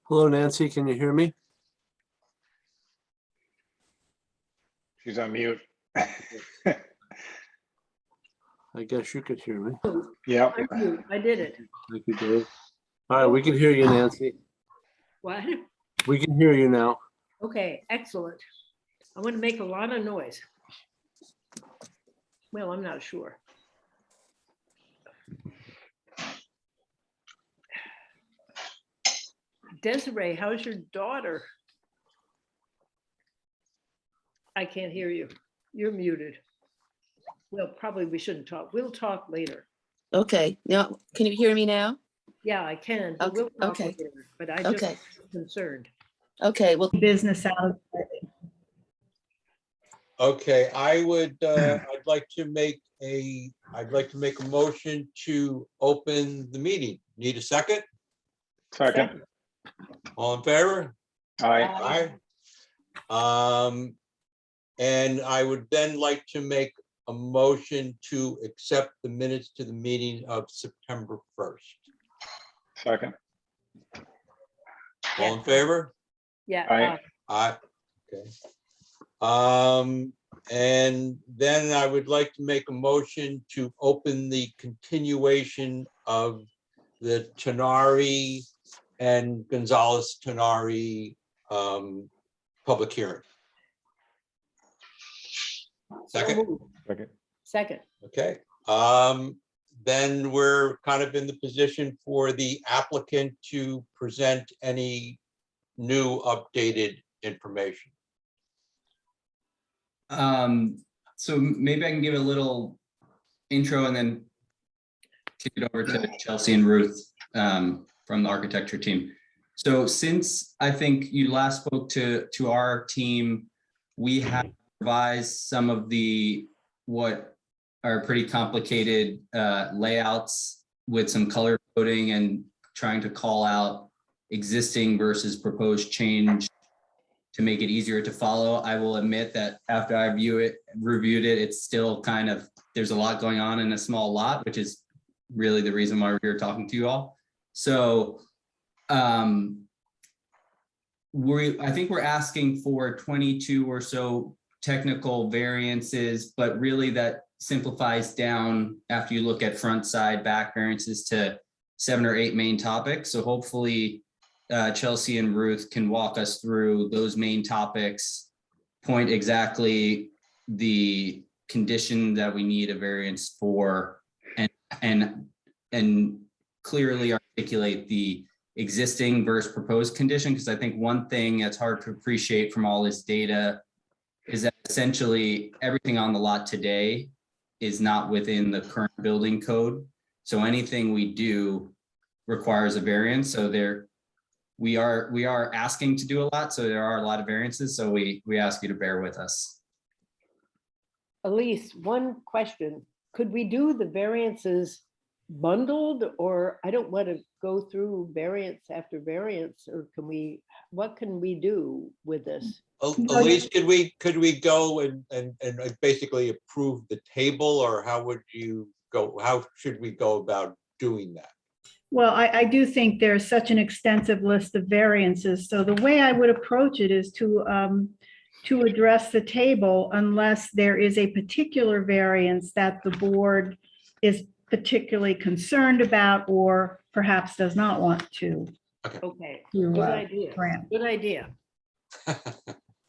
Hello, Nancy, can you hear me? She's on mute. I guess you could hear me. Yep. I did it. Thank you, Dave. All right, we can hear you, Nancy. What? We can hear you now. Okay, excellent. I want to make a lot of noise. Well, I'm not sure. Desiree, how's your daughter? I can't hear you. You're muted. Well, probably we shouldn't talk. We'll talk later. Okay, now, can you hear me now? Yeah, I can, but Okay, we'll talk okay. later. But I just Okay, concerned. okay, well, business out. Okay, I'd like to make a motion to open the meeting. Need a second? Second. All in favor? Aye. Aye. And I would then like to make a motion to accept the minutes to the meeting of September 1st. Second. All in favor? Yeah. Aye. Aye. Okay. And then I would like to make a motion to open the continuation of the Tenari and Gonzalez Tenari public hearing. Second, Second. Second. okay. Then we're kind of in the position for the applicant to present any new updated information. So maybe I can give a little intro and then kick it over to Chelsea and Ruth from the architecture team. So since I think you last spoke to our team, we have revised some of what are pretty complicated layouts with some color coding and trying to call out existing versus proposed change to make it easier to follow. I will admit that after I reviewed it, it's still kind of, there's a lot going on in a small lot, which is really the reason why we're here talking to you all. So I think we're asking for 22 or so technical variances, but really that simplifies down after you look at front, side, back variances to 7 or 8 main topics. So hopefully Chelsea and Ruth can walk us through those main topics, point exactly the condition that we need a variance for, and clearly articulate the existing versus proposed condition. Because I think one thing that's hard to appreciate from all this data is that essentially everything on the lot today is not within the current building code. So anything we do requires a variance. So we are asking to do a lot. So there are a lot of variances. So we ask you to bear with us. Elise, one question. Could we do the variances bundled, or I don't want to go through variance after variance, or what can we do with this? Elise, could we go and basically approve the table, or how should we go about doing that? Well, I do think there's such an extensive list of variances. So the way I would approach it is to address the table unless there is a particular variance that the board is particularly concerned about or perhaps does not want to. Okay, to, good idea. grant. Good idea.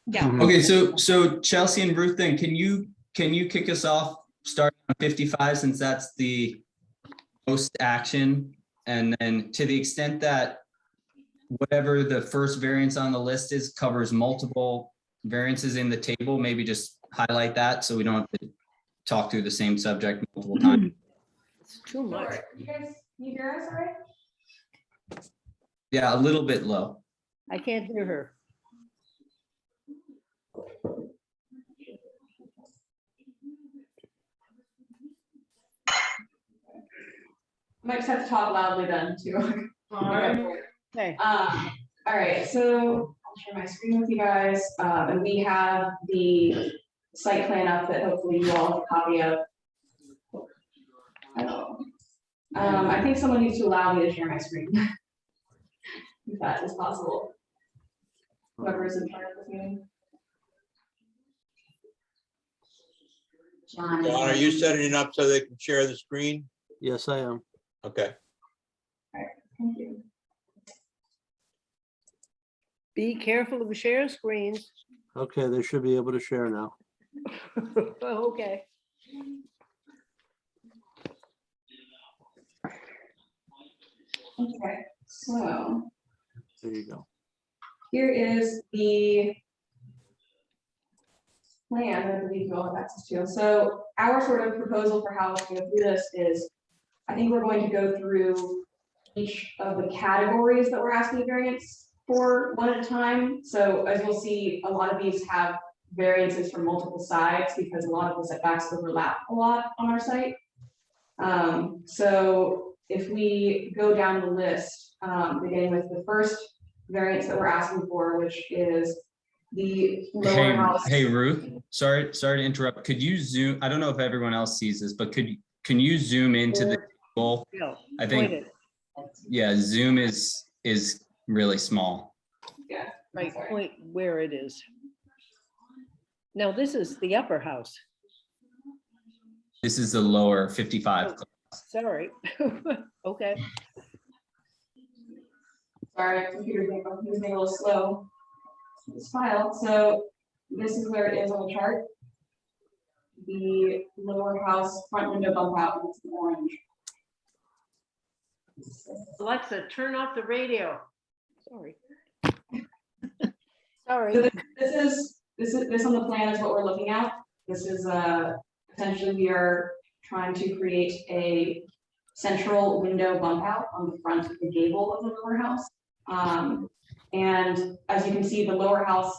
Yeah. Okay, so Chelsea and Ruth, then can you kick us off starting on 55, since that's the most action? And then to the extent that whatever the first variance on the list is covers multiple variances in the table, maybe just highlight that so we don't have to talk through the same subject multiple times. It's too much. Can you hear us all right? Yeah, a little bit low. I can't hear her. Might just have to talk loudly then too. Okay. All right, so I'll share my screen with you guys. And we have the site plan up that hopefully you all have a copy of. I think someone needs to allow me to share my screen. if that is possible. Whoever is in charge of this meeting. John, are you setting it up so they can share the screen? Yes, I am. Okay. Thank you. Be careful of share screens. Okay, they should be able to share now. Okay. Okay, so There you go. here is the plan that I believe you all have access to. So our sort of proposal for how we're going to do this is, I think we're going to go through each of the categories that we're asking variance for one at a time. So as you'll see, a lot of these have variances from multiple sides because a lot of the setbacks overlap a lot on our site. So if we go down the list, beginning with the first variance that we're asking for, which is the lower house. Hey, Ruth, sorry to interrupt. Could you zoom? I don't know if everyone else sees this, but can you zoom into the table? No, I point think, it. yeah, zoom is really small. Yeah. Right, sorry. point where it is. Now, this is the upper house. This is the lower 55. Sorry. Okay. Sorry, computer's being a little slow. This file, so this is where it is on the chart. The lower house front window bump out, it's in orange. Alexa, turn off the radio. Sorry. Sorry. So this on the plan is what we're looking at. This is essentially we are trying to create a central window bump out on the front of the gable of the lower house. And as you can see, the lower house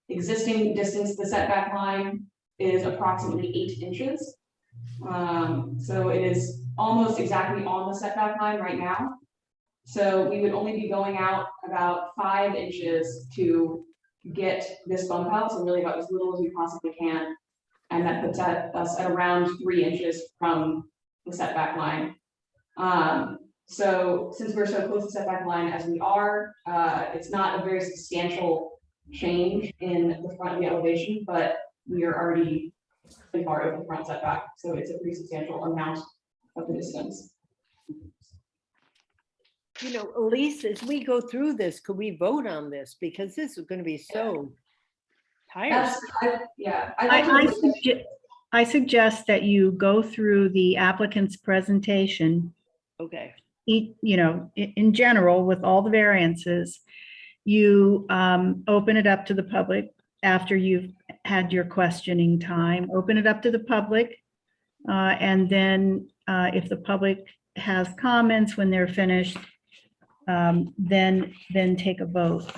existing distance to the setback line is approximately 8 inches. So it is almost exactly on the setback line right now. So we would only be going out about 5 inches to get this bump out. So really about as little as we possibly can. And that puts us at around 3 inches from the setback line. So since we're so close to setback line as we are, it's not a very substantial change in the front of the elevation, but we are already pretty far over the front setback. So it's a pretty substantial amount of the distance. You know, Elise, as we go through this, could we vote on this? Because this is going to be so tiresome. I suggest that you go through the applicant's presentation, Okay. in general, with all the variances. You open it up to the public after you've had your questioning time, open it up to the public. And then if the public has comments when they're finished, then take a vote.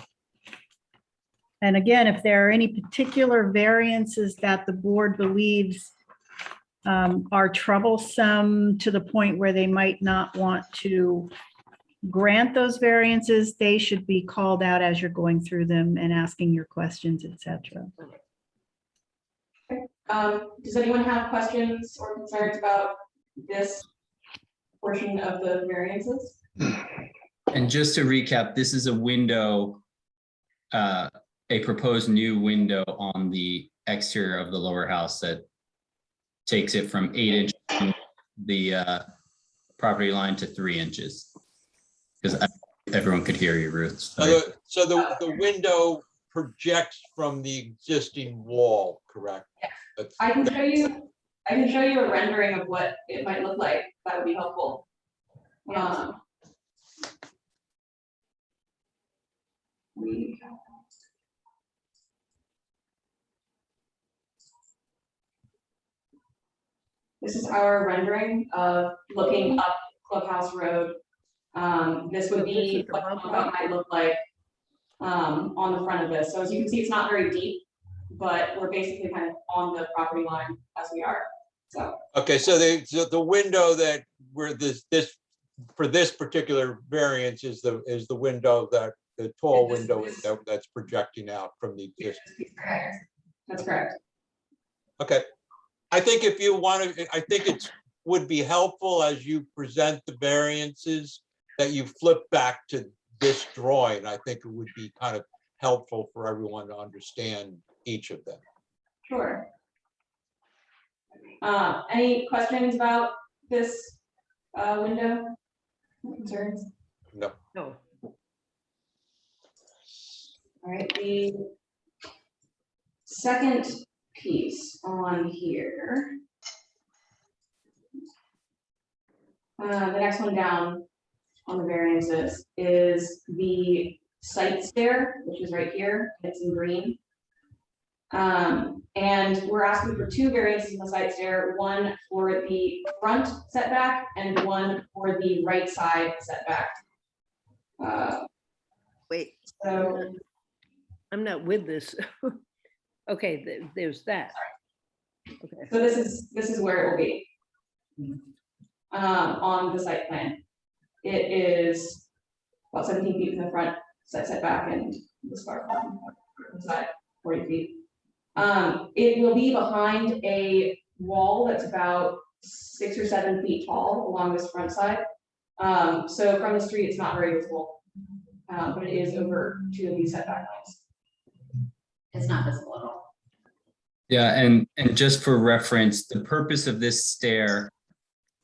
And again, if there are any particular variances that the board believes are troublesome to the point where they might not want to grant those variances, they should be called out as you're going through them and asking your questions, etc. Does anyone have questions or concerns about this portion of the variances? And just to recap, this is a window, a proposed new window on the exterior of the lower house that takes it from 8 inches from the property line to 3 inches. Because everyone could hear you, Ruth. Sorry. So the window projects from the existing wall, correct? Yes. I can show you a rendering of what it might look like. That would be helpful. This is our rendering of looking up Clubhouse Road. This would be what the bump might look like on the front of this. So as you can see, it's not very deep, but we're basically kind of on the property line as we are. So Okay, so the window that for this particular variance is the window that the tall window that's projecting out from the existing. That's correct. Okay, I think if you want to, I think it would be helpful as you present the variances that you flip back to this drawing, I think it would be kind of helpful for everyone to understand each of them. Sure. Any questions about this window? Concerns? No. No, All right, the second piece on here. The next one down on the variances is the site stair, which is right here. It's in green. And we're asking for 2 variances in the site stair, one for the front setback and one for the right side setback. wait, So I'm not with this. Okay, there's that. Okay, So this is where it will be. On the site plan. It is about 17 feet from the front setback and the far from the side, 40 feet. It will be behind a wall that's about 6 or 7 feet tall along this front side. So from the street, it's not very visible, but it is over 2 of these setback lines. It's not visible at all. Yeah, and just for reference, the purpose of this stair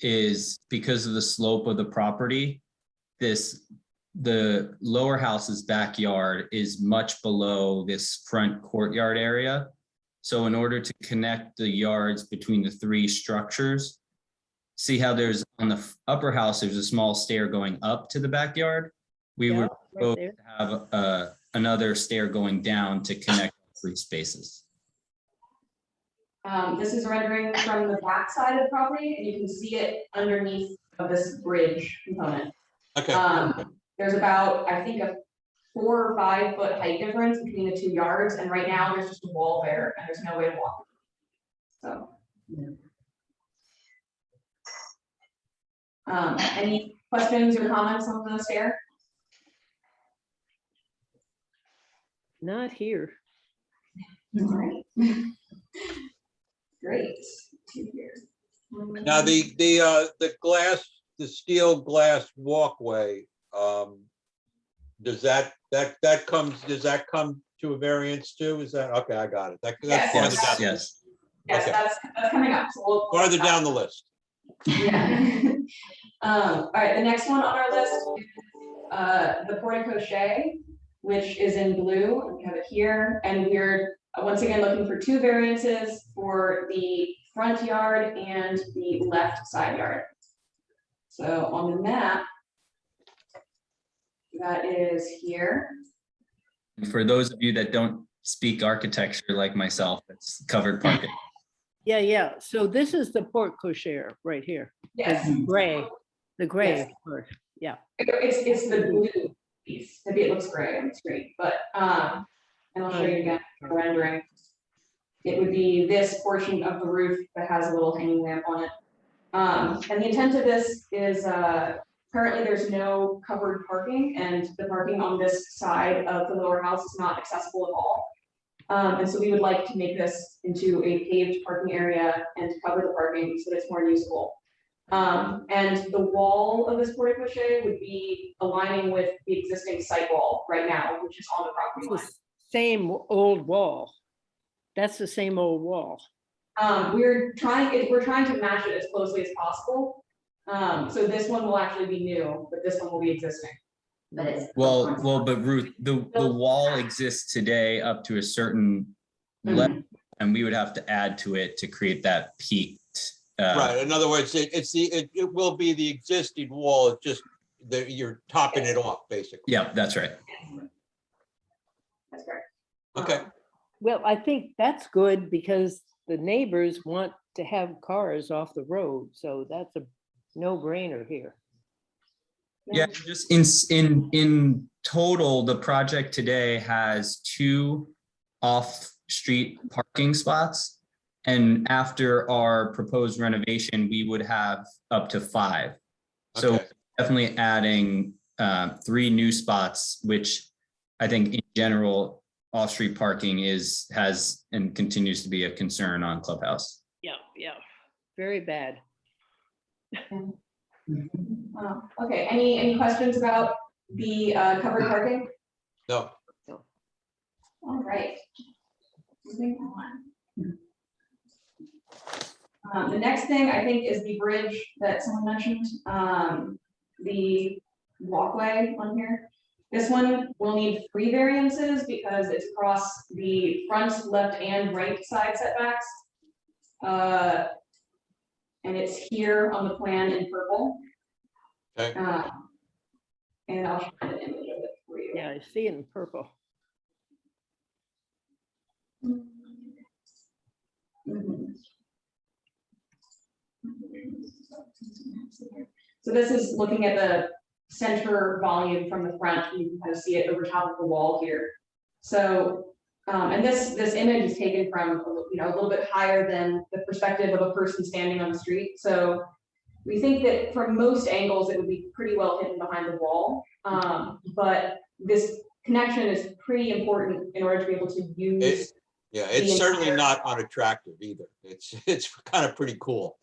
is because of the slope of the property. The lower house's backyard is much below this front courtyard area. So in order to connect the yards between the 3 structures, see how there's on the upper house, there's a small stair going up to the backyard. We yeah, would right propose there. to have another stair going down to connect 3 spaces. This is a rendering from the back side of the property, and you can see it underneath of this bridge component. Okay. There's about, I think, a 4 or 5 foot height difference between the 2 yards, and right now there's just a wall there, and there's no way to walk. So. Any questions or comments on the stair? Not here. All right. Great. Now, the steel glass walkway, does that come to a variance too? Is that, okay, I got it. That's Yes. farther down. Yes. Yes, Okay. that's coming up. So we'll Farther down the list. Yeah. All right, the next one on our list is the portico-chet, which is in blue. We have it here, and we're once again looking for 2 variances for the front yard and the left side yard. So on the map, that is here. For those of you that don't speak architecture like myself, it's covered parking. Yeah. So this is the porte cochere right here. Yes, The gray Yes. part. Yeah. it's the blue piece. Maybe it looks gray on the screen, but and I'll show you again the rendering. It would be this portion of the roof that has a little hanging lamp on it. And the intent of this is currently there's no covered parking, and the parking on this side of the lower house is not accessible at all. And so we would like to make this into a paved parking area and cover the parking so that it's more usable. And the wall of this portico-chet would be aligning with the existing site wall right now, which is on the property It's line. the same old wall. That's the same old wall. We're trying to match it as closely as possible. So this one will actually be new, but this one will be existing. But it's. But Ruth, the wall exists today up to a certain level, and we would have to add to it to create that peaked. Right. In other words, it will be the existing wall. It's just that you're topping it off, basically. Yeah, that's right. That's correct. Okay. Well, I think that's good because the neighbors want to have cars off the road. So that's a no-brainer here. Yeah, just in total, the project today has 2 off-street parking spots. And after our proposed renovation, we would have up to 5. So Okay. definitely adding 3 new spots, which I think in general, off-street parking has and continues to be a concern on Clubhouse. Yeah. Very bad. Okay, any questions about the covered parking? No, All right. Moving on. The next thing I think is the bridge that someone mentioned, the walkway on here. This one will need 3 variances because it's across the front, left, and right side setbacks. And it's here on the plan in purple. okay, And I'll show an image of it for you. Yeah, I see it in purple. So this is looking at the center volume from the front. You can kind of see it over top of the wall here. So, and this image is taken from, a little bit higher than the perspective of a person standing on the street. So we think that from most angles, it would be pretty well hidden behind the wall. But this connection is pretty important in order to be able to use. yeah, it's certainly not unattractive either. It's kind of pretty cool.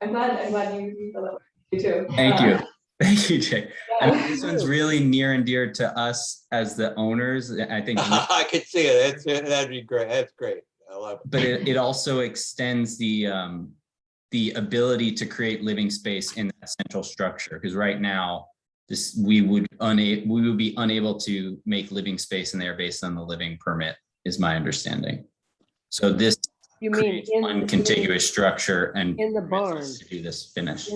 I'm glad you feel that way too. Thank you. Thank you, Jay. I mean, this one's Yeah. really near and dear to us as the owners. I think, I could see it. That'd be great. That's great. I love it. but it also extends the ability to create living space in that central structure. Because right now, we would be unable to make living space in there based on the living permit, is my understanding. So this You mean creates one contiguous structure and in the permits barn? us to do this finish.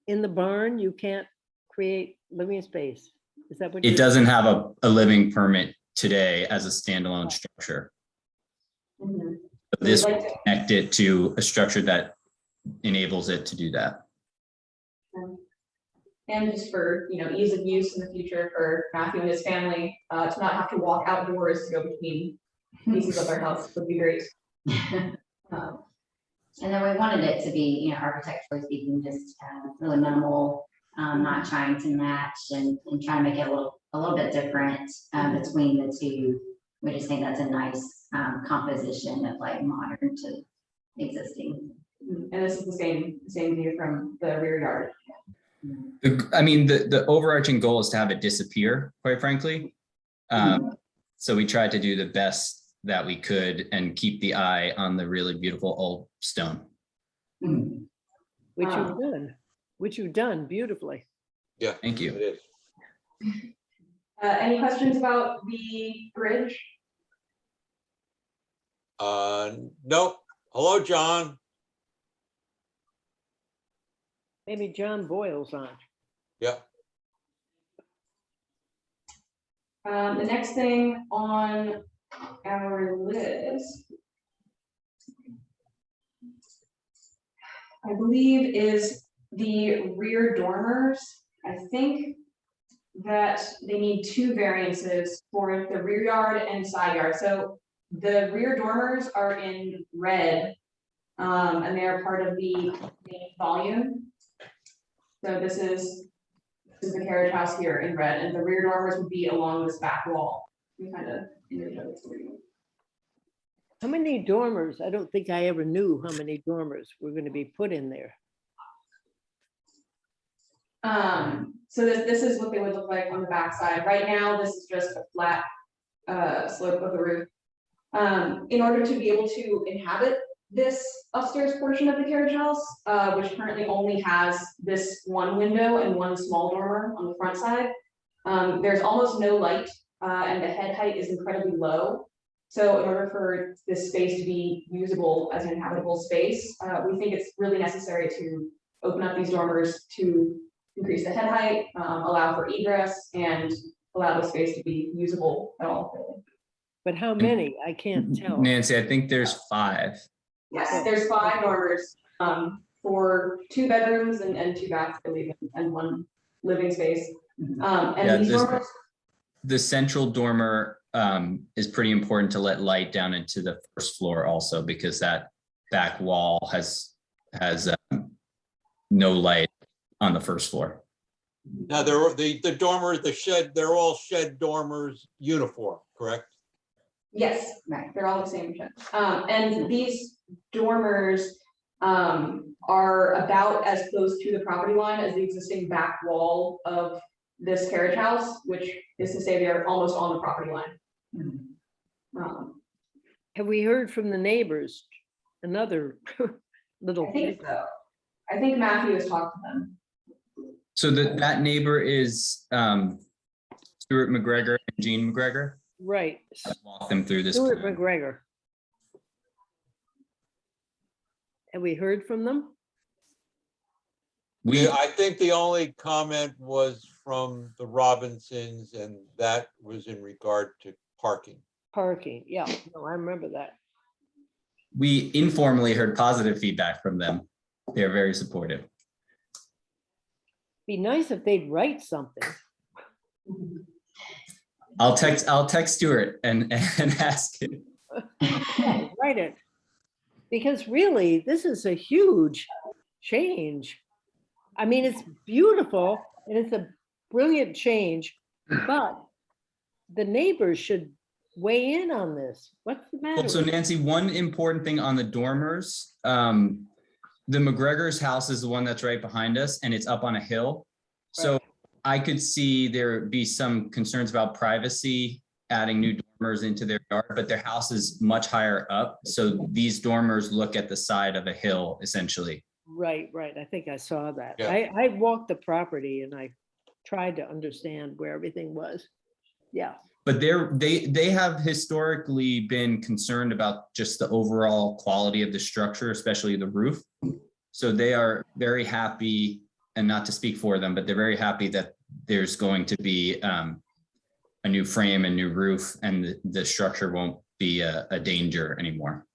In the barn, you can't create living space? Is that what? It you're- doesn't have a living permit today as a standalone structure. Mhm. But this We'd will like to- connect it to a structure that enables it to do that. And just for, ease of use in the future for Matthew and his family, to not have to walk outdoors to go between pieces of their house would be great. And then we wanted it to be, architecturally speaking, just really minimal, not trying to match and trying to make it a little bit different between the two. We just think that's a nice composition of like modern to existing. And this is the same view from the rear yard. I mean, the overarching goal is to have it disappear, quite frankly. So we tried to do the best that we could and keep the eye on the really beautiful old stone. Which you've done beautifully. Yeah. Thank you. It is. Any questions about the bridge? Nope. Hello, John. Maybe John Boyle's on. Yep. The next thing on our list, I believe, is the rear dormers. I think that they need 2 variances for the rear yard and side yard. So the rear dormers are in red, and they are part of the main volume. So this is the carriage house here in red, and the rear dormers would be along this back wall. We kind of image of it for you. How many dormers? I don't think I ever knew how many dormers were going to be put in there. So this is what they would look like on the backside. Right now, this is just a flat slope of the roof. In order to be able to inhabit this upstairs portion of the carriage house, which currently only has this one window and one small dormer on the front side, there's almost no light, and the head height is incredibly low. So in order for this space to be usable as an inhabitable space, we think it's really necessary to open up these dormers to increase the head height, allow for egress, and allow the space to be usable at all. But how many? I can't tell. Nancy, I think there's 5. Yes, there's 5 dormers for 2 bedrooms and 2 baths, I believe, and 1 living space. Yeah, And these dormers, The central dormer is pretty important to let light down into the first floor also, because that back wall has no light on the first floor. Now, the dormers, the shed, they're all shed dormers uniform, correct? yes, Right. they're all the same shed. And these dormers are about as close to the property line as the existing back wall of this carriage house, which is to say they're almost on the property line. Have we heard from the neighbors? Another little. I think so. I think Matthew has talked to them. So that neighbor is Stuart McGregor and Jean McGregor. Right. Walk them through this. Stuart plan. McGregor. Have we heard from them? I think the only comment was from the Robinsons, and that was in regard to parking. Parking, yeah, no, I remember that. We informally heard positive feedback from them. They're very supportive. Be nice if they'd write something. I'll text Stuart and ask him. Write it. Because really, this is a huge change. I mean, it's beautiful and it's a brilliant change, but the neighbors should weigh in on this. What's the matter? So Nancy, one important thing on the dormers, the McGregor's house is the one that's right behind us and it's up on a hill. So Right. I could see there be some concerns about privacy, adding new dormers into their yard, but their house is much higher up. So these dormers look at the side of a hill essentially. Right, right. I think I saw that. Yeah. I walked the property and I tried to understand where everything was. Yeah, But they have historically been concerned about just the overall quality of the structure, especially the roof. So they are very happy, and not to speak for them, but they're very happy that there's going to be a new frame and new roof, and the structure won't be a danger anymore.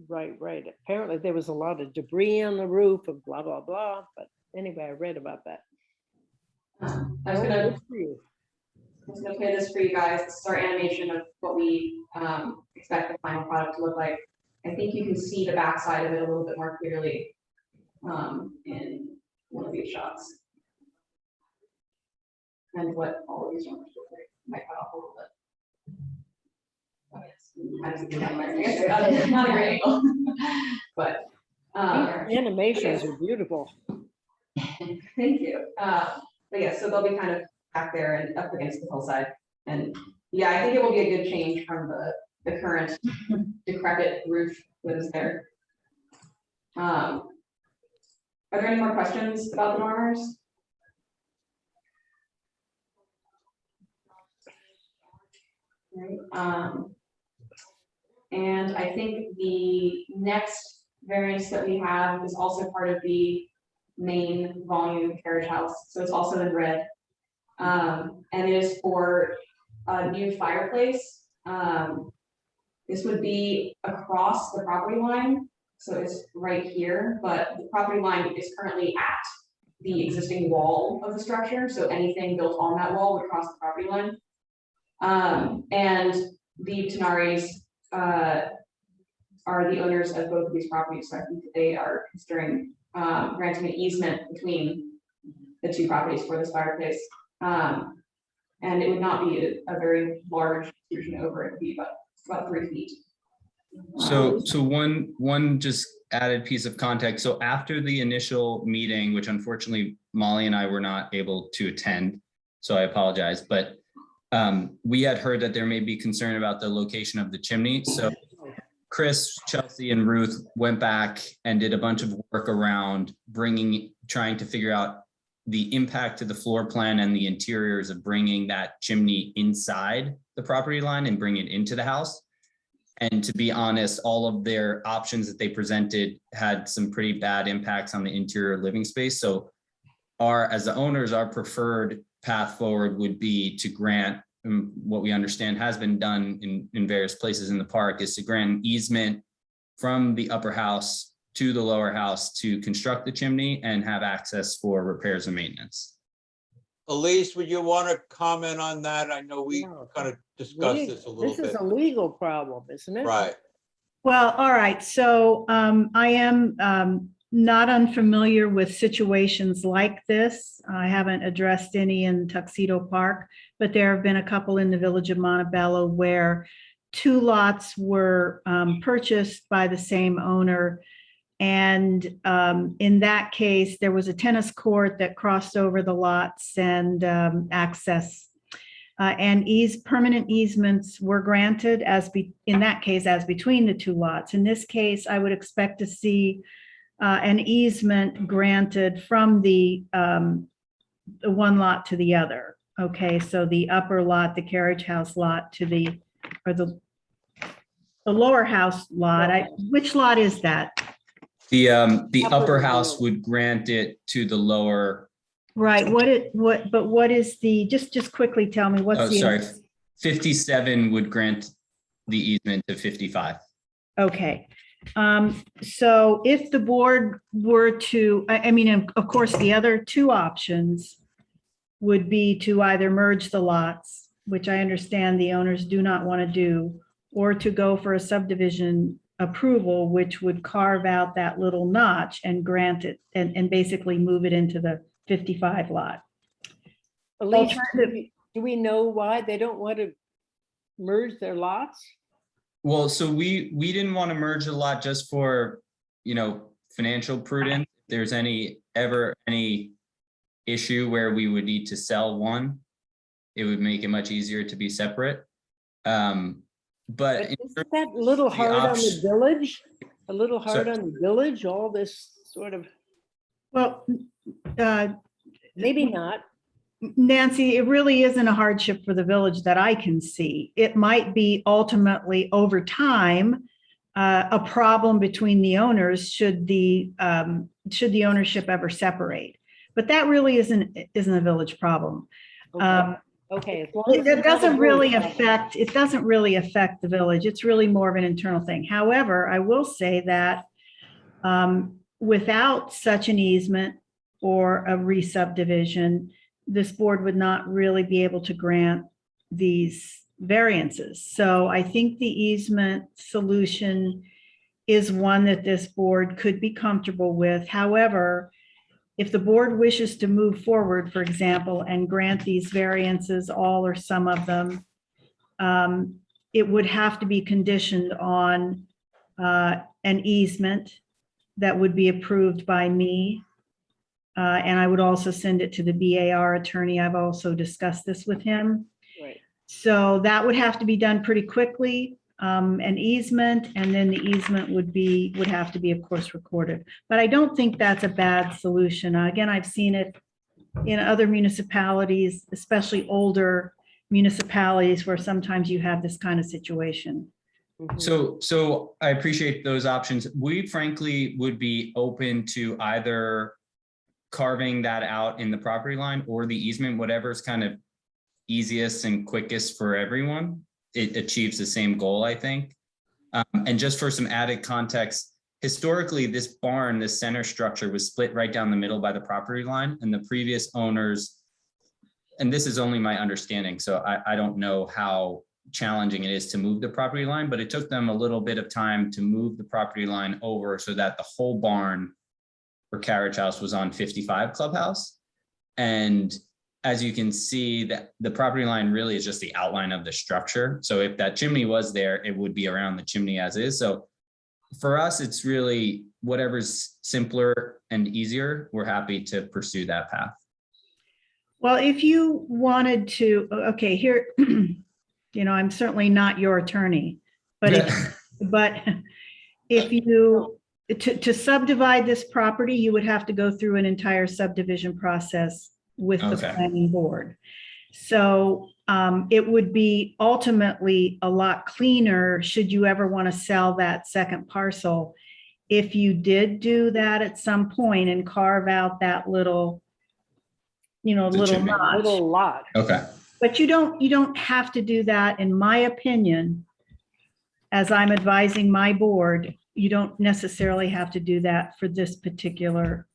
right, right. Apparently there was a lot of debris on the roof and blah, blah, blah. But anyway, I read about that. I was gonna play this for you guys. This is our animation of what we expect the final product to look like. I think you can see the backside of it a little bit more clearly in one of these shots. And what all of these ones look like. Might cut off a little bit. Not a great angle, but Animations are beautiful. thank you. But yeah, so they'll be kind of back there and up against the hillside. And yeah, I think it will be a good change from the current decrepit roof that is there. Are there any more questions about the dormers? Right, and I think the next variance that we have is also part of the main volume carriage house, so it's also in red. And it is for a new fireplace. This would be across the property line, so it's right here, but the property line is currently at the existing wall of the structure, so anything built on that wall would cross the property line. And the Tenaris are the owners of both of these properties, so I think they are considering granting an easement between the two properties for this fireplace. And it would not be a very large intrusion over, it would be about 3 feet. So one just added piece of context. So after the initial meeting, which unfortunately Molly and I were not able to attend, so I apologize, but we had heard that there may be concern about the location of the chimney. So Chris, Chelsea, and Ruth went back and did a bunch of work around trying to figure out the impact to the floor plan and the interiors of bringing that chimney inside the property line and bring it into the house. And to be honest, all of their options that they presented had some pretty bad impacts on the interior living space. So as the owners, our preferred path forward would be to grant what we understand has been done in various places in the park, is to grant an easement from the upper house to the lower house to construct the chimney and have access for repairs and maintenance. Elise, would you want to comment on that? I know we No. kind of discussed this a little This is bit. a legal problem, isn't it? Right. Well, all right, so I am not unfamiliar with situations like this. I haven't addressed any in Tuxedo Park, but there have been a couple in the village of Montebello where 2 lots were purchased by the same owner And in that case, there was a tennis court that crossed over the lots and access. And permanent easements were granted in that case, as between the two lots. In this case, I would expect to see an easement granted from the one lot to the other. Okay, so the upper lot, the carriage house lot to the lower house lot. Which lot is that? The Upper upper to house lower. would grant it to the lower, Right, what is the, just quickly tell me, what's oh, the? sorry, 57 would grant the easement to 55. Okay, so if the board were to, I mean, of course, the other two options would be to either merge the lots, which I understand the owners do not want to do, or to go for a subdivision approval, which would carve out that little notch and grant it and basically move it into the 55 lot. Elise, Alternative- do we know why they don't want to merge their lots? Well, so we didn't want to merge a lot just for, financial prudence. If there's any issue where we would need to sell one, it would make it much easier to be separate. But Isn't that a little the hard on the option- village? A little hard So- on the village, all this sort of, Well, maybe not. Nancy, it really isn't a hardship for the village that I can see. It might be ultimately over time a problem between the owners should the ownership ever separate. But that really isn't a village problem. Okay, as long as It it's not a doesn't really village affect the village. It's really more of an internal thing. However, I will say that without such an easement or a re-subdivision, this board would not really be able to grant these variances. So I think the easement solution is one that this board could be comfortable with. However, if the board wishes to move forward, for example, and grant these variances, all or some of them, it would have to be conditioned on an easement that would be approved by me. And I would also send it to the BAR attorney. I've also discussed this with him. Right. So that would have to be done pretty quickly, an easement, and then the easement would have to be, of course, recorded. But I don't think that's a bad solution. Again, I've seen it in other municipalities, especially older municipalities where sometimes you have this kind of situation. Mhm. So I appreciate those options. We frankly would be open to either carving that out in the property line or the easement, whatever's kind of easiest and quickest for everyone. It achieves the same goal, I think. And just for some added context, historically, this barn, this center structure was split right down the middle by the property line, and the previous owners, and this is only my understanding, so I don't know how challenging it is to move the property line, but it took them a little bit of time to move the property line over so that the whole barn for carriage house was on 55 Clubhouse. And as you can see, that the property line really is just the outline of the structure. So if that chimney was there, it would be around the chimney as is. So for us, it's really whatever's simpler and easier. We're happy to pursue that path. Well, if you wanted to, okay, here, I'm certainly not your attorney, but if you, to subdivide this property, you would have to go through an entire subdivision process with the Okay. planning board. So it would be ultimately a lot cleaner should you ever want to sell that second parcel. If you did do that at some point and carve out that little, little chimney. notch. Little lot. Okay. But you don't have to do that, in my opinion, as I'm advising my board. You don't necessarily have to do that for this particular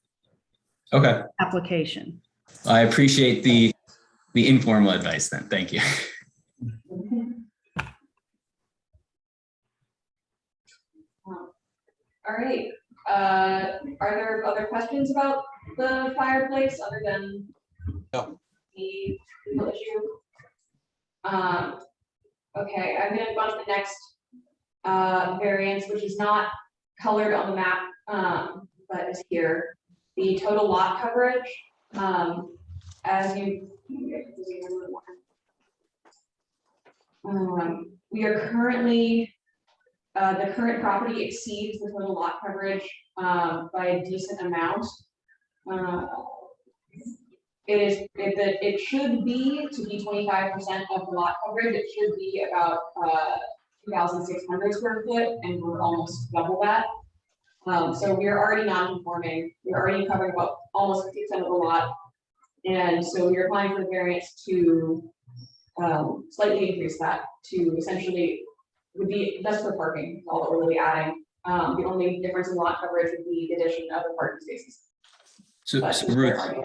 Okay. application. I appreciate the informal advice then. Thank you. All right, are there other questions about the fireplace other than No. the legal issue? Okay, I'm gonna go on to the next variance, which is not colored on the map but it's here. The total lot coverage, as you. We are currently, the current property exceeds the total lot coverage by a decent amount. It should be to be 25% of the lot coverage. It should be about 2,600 square foot, and we're almost double that. So we're already non-conforming. We're already covering about almost 50% of the lot, and so we're applying for the variance to slightly increase that to essentially would be that's for parking. All that we're really adding. The only difference in lot coverage would be the addition of the parking spaces. So Ruth,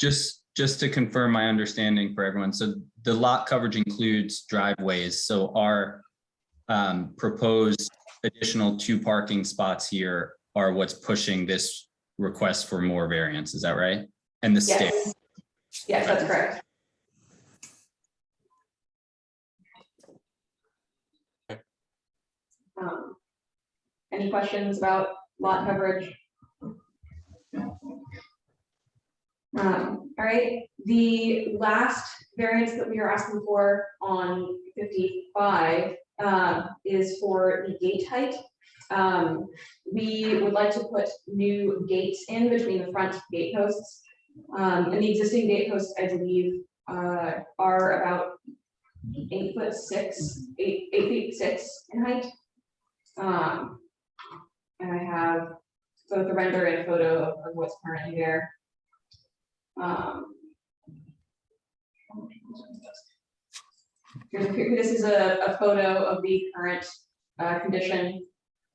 just to confirm my understanding for everyone, so the lot coverage includes driveways. So our proposed additional 2 parking spots here are what's pushing this request for more variance. Is that right? And the state. Yes, that's correct. Any questions about lot coverage? All right, the last variance that we are asking for on 55 is for the gate height. We would like to put new gates in between the front gate posts. And the existing gate posts, I believe, are about 8'6", 8 feet 6 in height. And I have both a render and a photo of what's currently there. This is a photo of the current condition.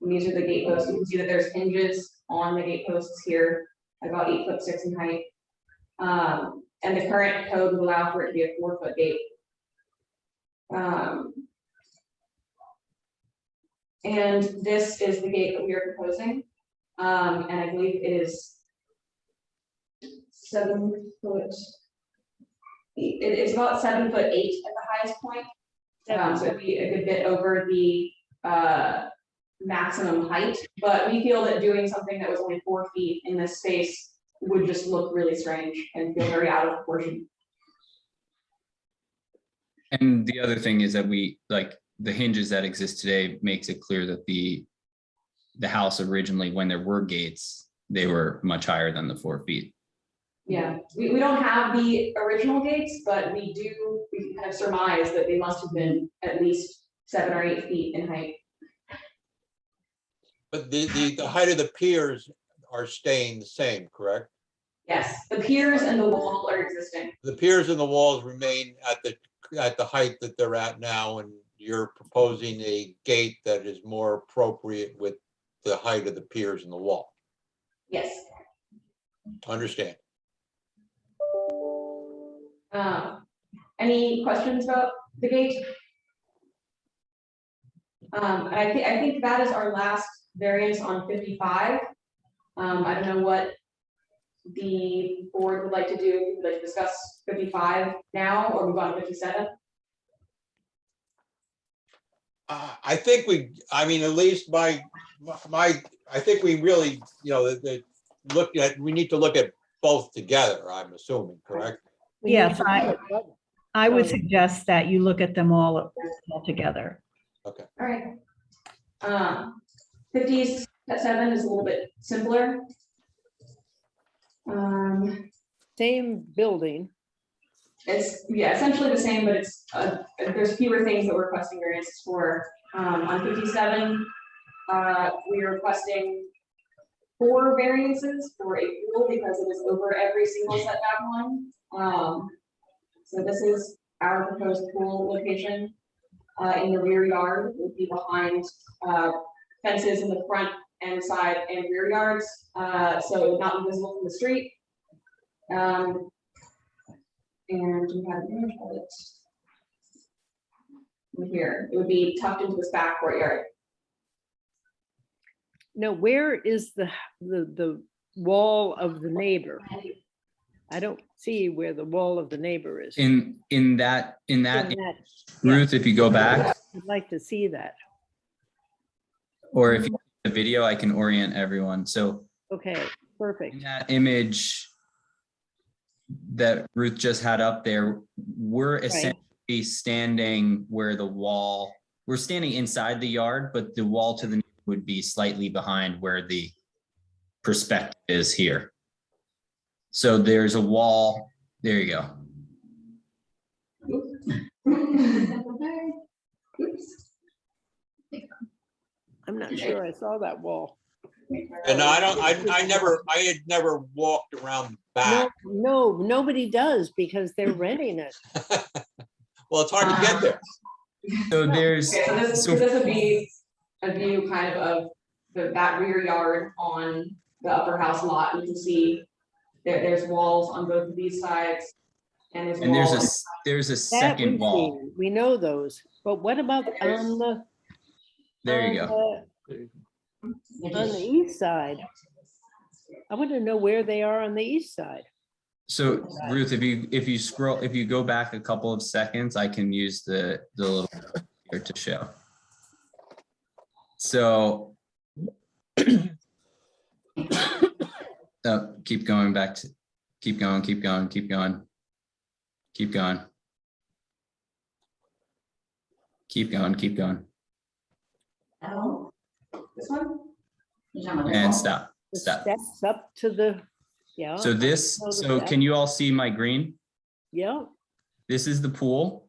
And these are the gate posts. You can see that there's hinges on the gate posts here, about 8'6" in height. And the current code would allow for it to be a 4-foot gate. And this is the gate that we are proposing. And I believe it is 7 foot. It's about 7'8" at the highest point. So it'd be a good bit over the maximum height, but we feel that doing something that was only 4 feet in this space would just look really strange and feel very out of proportion. And the other thing is that we like the hinges that exist today makes it clear that the house originally, when there were gates, they were much higher than the 4 feet. Yeah, we don't have the original gates, but we kind of surmise that they must have been at least 7 or 8 feet in height. But the height of the piers are staying the same, correct? Yes, the piers and the wall are existing. The piers and the walls remain at the height that they're at now, and you're proposing a gate that is more appropriate with the height of the piers and the wall. Yes. Understand. Any questions about the gate? I think that is our last variance on 55. I don't know what the board would like to do. If you would like to discuss 55 now or move on to 57. I think I mean, at least I think we really, we need to look at both together, I'm assuming, correct? Yes, I would suggest that you look at them all together. Okay. All right. 57 is a little bit simpler. Same building. It's essentially the same, but it's there's fewer things that we're requesting variances for. On 57, we are requesting 4 variances for a pool because it is over every single setback line. So this is our proposed pool location in the rear yard. It would be behind fences in the front and side and rear yards, so it would not be visible from the street. And we have an image of it here. It would be tucked into this back courtyard. Now, where is the wall of the neighbor? I don't see where the wall of the neighbor is. In that Yeah. Ruth, if you go back, I'd like to see that. or if you the video, I can orient everyone. So Okay, In perfect. that image that Ruth just had up there, we're essentially standing where the wall, we're standing inside the yard, but the wall to the north would be slightly behind where the perspective is here. So there's a wall, there you go. Oops. I'm not sure I saw that wall. And I had never walked around the No, back. no, nobody does because they're renting it. Well, it's hard to get there. So there's, Okay, so so this would be a view kind of that rear yard on the upper house lot. You can see there's walls on both of these sides. And there's and walls. there's a That second we wall. see, we know those, but what about on the? There you on go. On the east side? I want to know where they are on the east side. So Ruth, if you scroll, if you go back a couple of seconds, I can use the little here to show. So keep going back to, keep going. Oh, this one? And stop. The Stop. steps up to the, yeah. So this, know the so steps. can you all see my green? Yeah, This is the pool.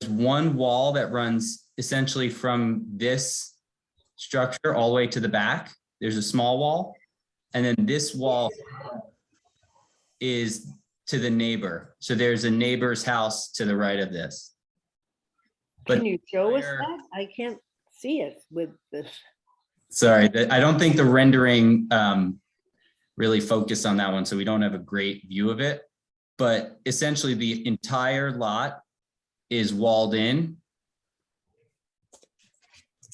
There's one wall that runs essentially from this structure all the way to the back. There's a small wall. And then this wall is to the neighbor. So there's a neighbor's house to the right of this. But can you show us where- that? I can't see it with this. Sorry, I don't think the rendering really focused on that one, so we don't have a great view of it. But essentially the entire lot is walled in.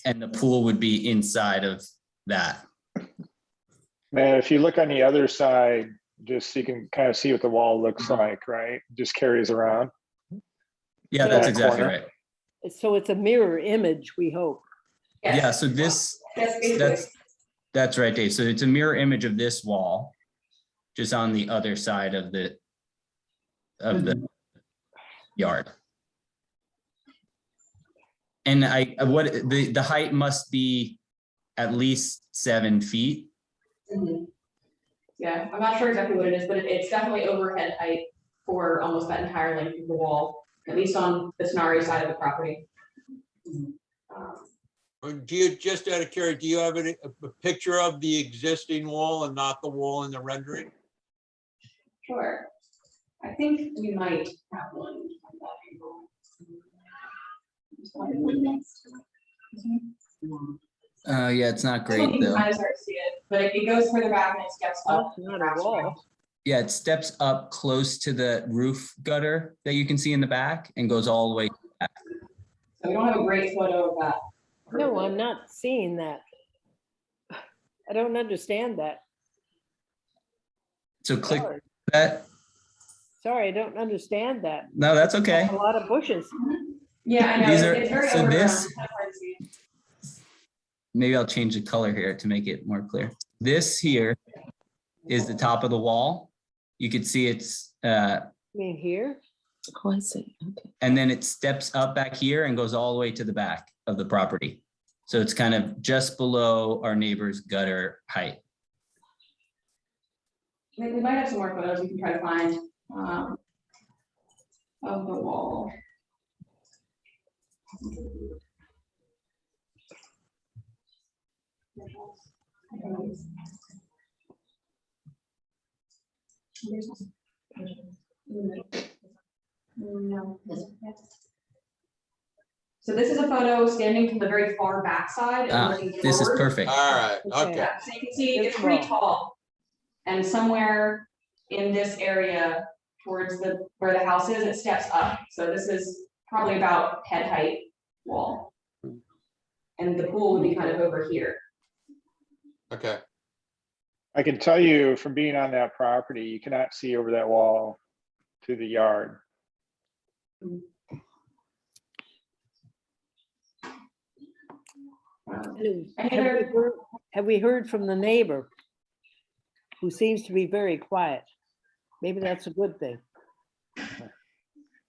And the pool would be inside of that. Man, if you look on the other side, just so you can kind of see what the wall looks like, right? Just carries around. Yeah, So- that's That exactly corner. right. So it's a mirror image, we hope. Yes. Yeah, so this, That's basically. that's right, Dave. So it's a mirror image of this wall, just on the other side of the yard. And the height must be at least 7 feet. Mhm. Yeah, I'm not sure exactly what it is, but it's definitely overhead height for almost that entire length of the wall, at least on the Tenari side of the property. Do you, just out of curiosity, do you have a picture of the existing wall and not the wall in the rendering? Sure. I think we might have one. from that angle. Yeah, it's not This one great you can though. kind of start to see it, but it goes further back and it steps up. That's not a wall. Yeah, it steps up close to the roof gutter that you can see in the back and goes all the way back. So we don't have a great photo of that. No, I'm not seeing that. I don't understand that. So click Sorry. that. Sorry, I don't understand that. No, that's okay. A lot of bushes. Yeah, I know, These are- it's very so overgrown. this- It's kind of hard to see. Maybe I'll change the color here to make it more clear. This here is the top of the wall. You could see it's, I mean, here, Oh, I see. Okay. and then it steps up back here and goes all the way to the back of the property. So it's kind of just below our neighbor's gutter height. We might have some more photos we can try to find of the wall. No. So this is a photo standing from the very far backside. and looking This is forward. perfect. All right, Okay. okay. Yeah, so you can see it's This pretty wall. tall. And somewhere in this area towards where the house is, it steps up. So this is probably about head height wall. And the pool would be kind of over here. Okay. I can tell you from being on that property, you cannot see over that wall to the yard. have we heard from the neighbor? who seems to be very quiet. Maybe that's a good thing.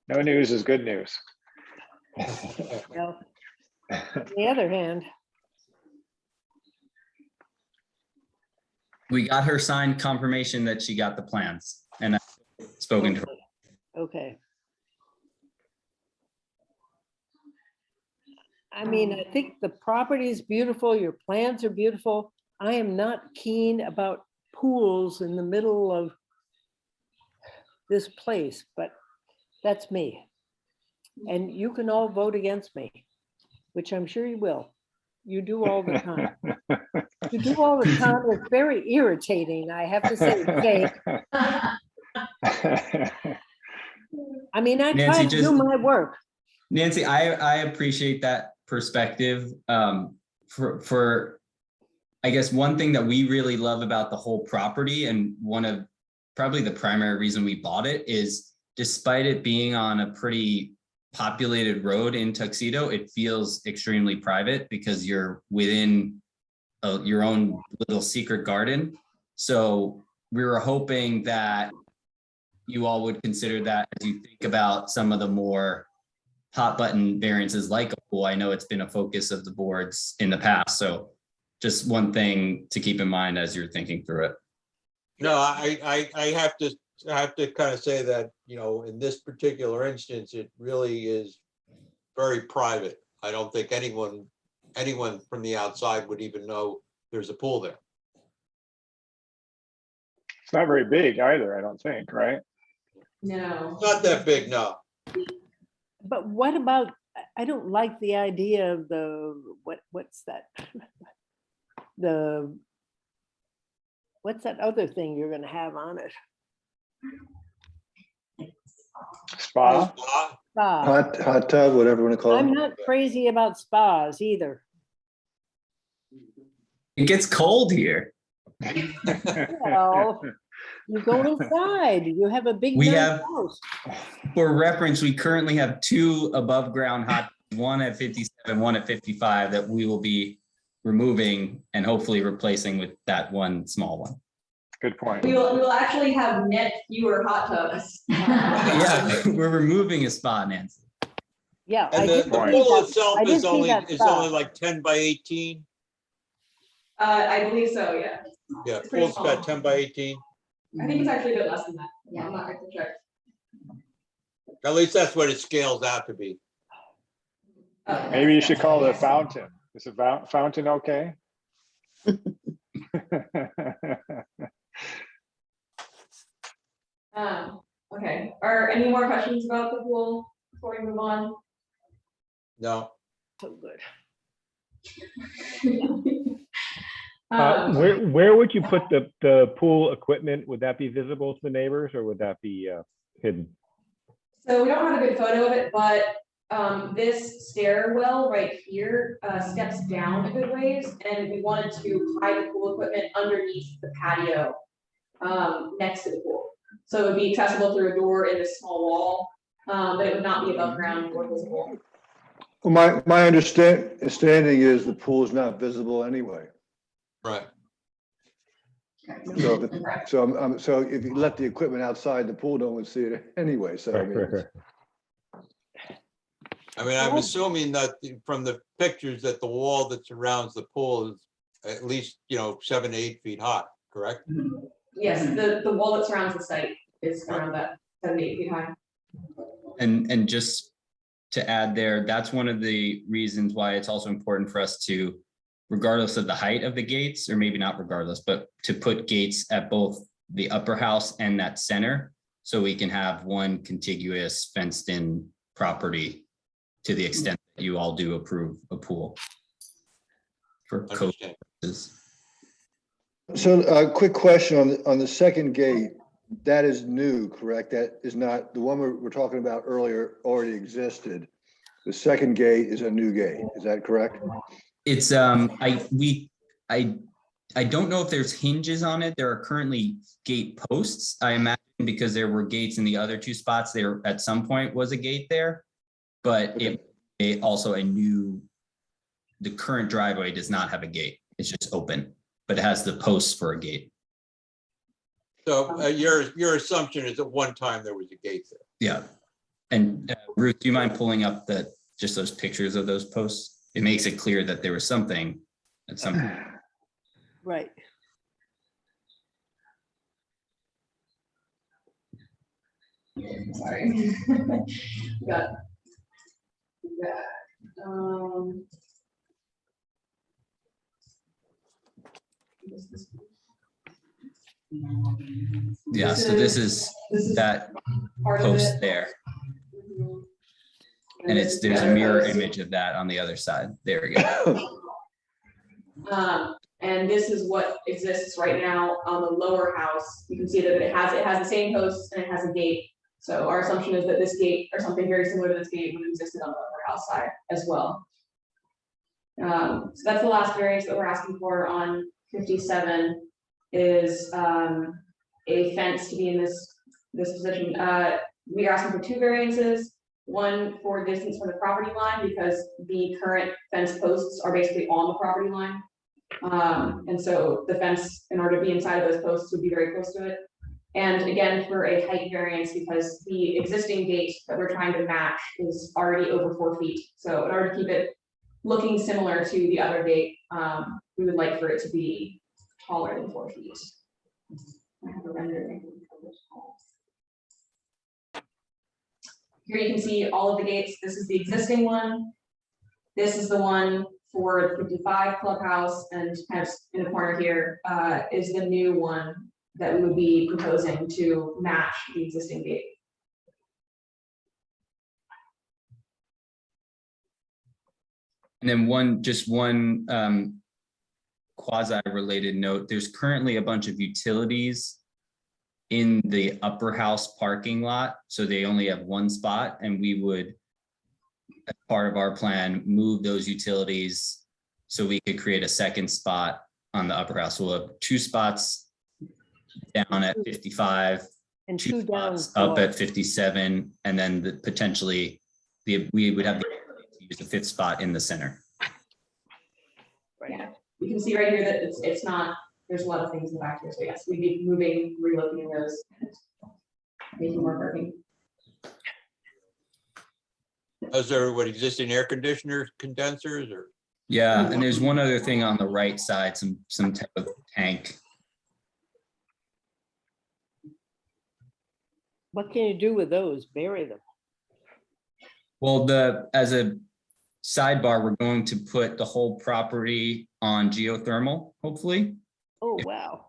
No news is good news. Well, on the other hand, We got her signed confirmation that she got the plans and I've spoken to her. okay. I mean, I think the property is beautiful, your plans are beautiful. I am not keen about pools in the middle of this place, but that's me. And you can all vote against me, which I'm sure you will. You do all the time. You do all the time. It's very irritating, I have to say, Jake. I mean, I try Nancy, to do just- my work. Nancy, I appreciate that perspective. For I guess one thing that we really love about the whole property, and one of probably the primary reason we bought it, is despite it being on a pretty populated road in Tuxedo, it feels extremely private because you're within your own little secret garden. So we were hoping that you all would consider that as you think about some of the more hot button variances like a pool. I know it's been a focus of the boards in the past. So just one thing to keep in mind as you're thinking through it. No, I have to kind of say that, you know, in this particular instance, it really is very private. I don't think anyone from the outside would even know there's a pool there. It's not very big either, I don't think, right? No. It's not that big, no. But what about, I don't like the idea of the, what's that? What's that other thing you're gonna have on it? Spa? Spa. Hot tub, whatever you want to call I'm it. not crazy about spas either. It gets cold here. Well, you go inside, you have a big We nice have- house. For reference, we currently have 2 above ground hot, one at 57, one at 55 that we will be removing and hopefully replacing with that one small one. Good point. We will actually have net fewer hot tubs. Yeah, we're removing a spa, Nancy. Yeah. I And did the Point. see pool that. itself I did is see only, that is spa. only like 10 by 18. I believe so, yeah. Yeah, It's pretty pool's got small. 10 by 18. I think it's actually a bit less than that. Yeah. I'm not quite sure. At least that's what it scales out to be. Maybe you should call it a fountain. Is a fountain okay? Okay, are any more questions about the pool before we move on? No, So good. Where would you put the pool equipment? Would that be visible to the neighbors or would that be hidden? So we don't have a good photo of it, but this stairwell right here steps down a good ways, and we wanted to hide the pool equipment underneath the patio next to the pool. So it would be accessible through a door in this small wall, but it would not be above ground or visible. Well, my understanding is the pool is not visible anyway. right. So, so if you let the equipment outside, the pool, no one would see it anyway, so. I mean, it's- I mean, I'm assuming that from the pictures that the wall that surrounds the pool is at least, 7 to 8 feet high, correct? Yes, the wall that surrounds the site is around that 7 to 8 feet high. And just to add there, that's one of the reasons why it's also important for us to, regardless of the height of the gates, or maybe not regardless, but to put gates at both the upper house and that center, so we can have one contiguous fenced in property to the extent that you all do approve a pool. For code Understand. purposes. So a quick question on the second gate, that is new, correct? That is not, the one we're talking about earlier already existed. The second gate is a new gate, is that correct? It's I don't know if there's hinges on it. There are currently gate posts. I imagine because there were gates in the other 2 spots, there at some point was a gate there. But the current driveway does not have a gate. It's just open, but it has the posts for a gate. So your assumption is at one time there was a gate there. Yeah. And Ruth, do you mind pulling up just those pictures of those posts? It makes it clear that there was something at some point. Right. Sorry. Got. Yeah, so this is that part of post it. there. Mhm. And this is the there's a other mirror post. image of that on the other side. There we go. And this is what exists right now on the lower house. You can see that it has the same posts and it has a gate. So our assumption is that this gate or something very similar to this gate would have existed on the upper house side as well. So that's the last variance that we're asking for on 57 is a fence to be in this position. We are asking for 2 variances. One for distance from the property line because the current fence posts are basically on the property line. And so the fence, in order to be inside of those posts, would be very close to it. And again, for a height variance, because the existing gate that we're trying to match is already over 4 feet. So in order to keep it looking similar to the other gate, we would like for it to be taller than 4 feet. I have a rendering. Here you can see all of the gates. This is the existing one. This is the one for the 55 clubhouse, and kind of in the corner here is the new one that we would be proposing to match the existing gate. And then one quasi-related note, there's currently a bunch of utilities in the upper house parking lot. So they only have 1 spot, and we would, as part of our plan, move those utilities so we could create a second spot on the upper house. We'll have 2 spots down at 55, And 2 2 down. spots up below. at 57, and then we would have the ability to use the 5th spot in the center. Yeah, you can see right here that it's not, there's a lot of things in the back here. So yes, we'd be moving, relocating those, and making more parking. Is there existing air conditioners, condensers, or? Yeah, and there's one other thing on the right side, some type of tank. What can you do with those? Bury them. Well, as a sidebar, we're going to put the whole property on geothermal, hopefully. Oh, wow.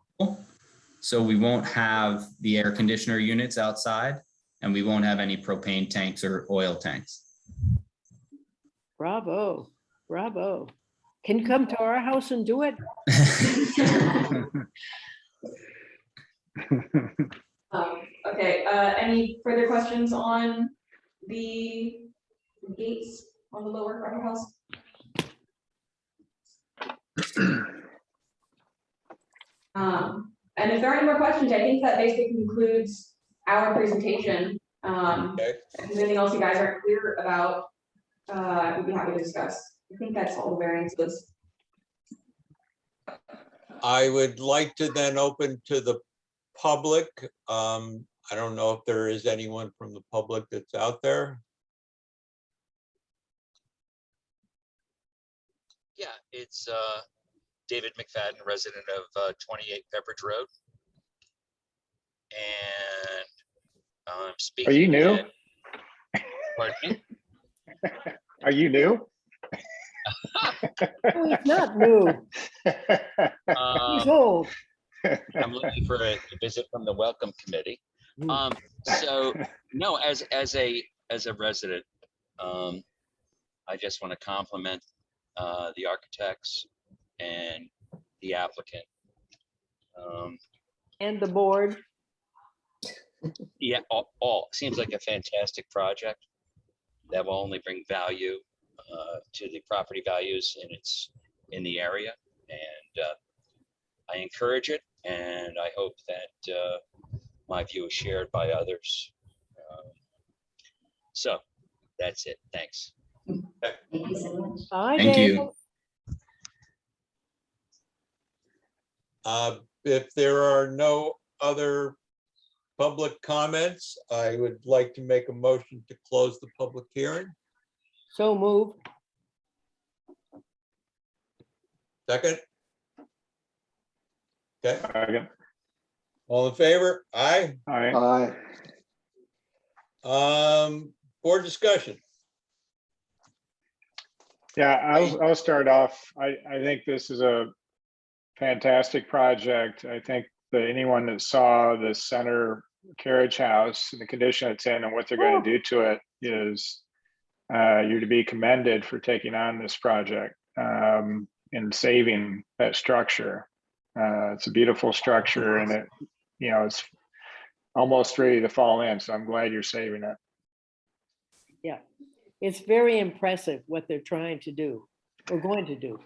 So we won't have the air conditioner units outside, and we won't have any propane tanks or oil tanks. Bravo. Bravo. Can you come to our house and do it? Okay, any further questions on the gates on the lower front of the house? And if there are any more questions, I think that basically concludes our presentation. Okay. If there's anything else you guys aren't clear about, we'd be happy to discuss. I think that's all the variances. I would like to then open to the public. I don't know if there is anyone from the public that's out there. Yeah, it's David McFadden, resident of 28 Pepperidge Road. And I'm speaking. Are you new? Pardon me? Are you new? Oh, he's not new. He's old. I'm looking for a visit from the welcome committee. So no, as a resident, I just want to compliment the architects and the applicant. And the board. Yeah, all seems like a fantastic project that will only bring value to the property values in the area, and I encourage it, and I hope that my view is shared by others. So that's it. Thanks. Thank you so much. Bye, Thank Dave. you. If there are no other public comments, I would like to make a motion to close the public hearing. So move. Second? Okay, Second. all in favor? Aye. All right. Board discussion. Yeah, I'll start off. I think this is a fantastic project. I think that anyone that saw the center carriage house and the condition it's in and what they're going to do to it is you're to be commended for taking on this project and saving that structure. It's a beautiful structure and it, you know, it's almost ready to fall in. So I'm glad you're saving it. Yeah, it's very impressive what they're trying to do, or going to do.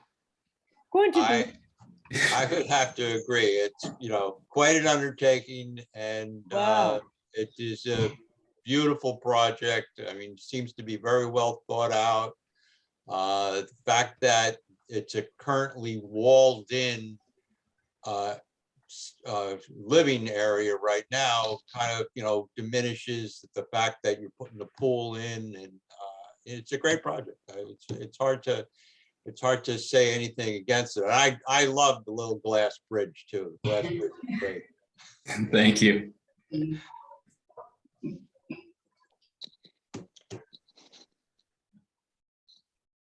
I would have to agree. It's, you know, quite an undertaking and Wow. it is a beautiful project. I mean, seems to be very well thought out. The fact that it's a currently walled in living area right now kind of, you know, diminishes the fact that you're putting the pool in, and it's a great project. It's hard to say anything against it. I love the little glass bridge too. The glass bridge is great. Thank you.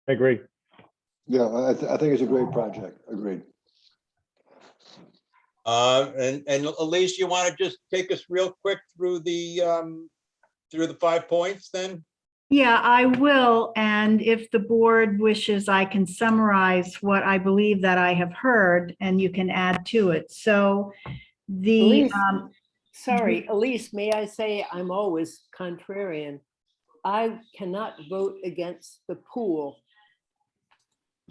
I agree. Yeah, I think it's a great project. Agreed. And Elise, you want to just take us real quick through the 5 points then? Yeah, I will. And if the board wishes, I can summarize what I believe that I have heard and you can add to it. So the, Elise, sorry, Elise, may I say I'm always contrarian. I cannot vote against the pool.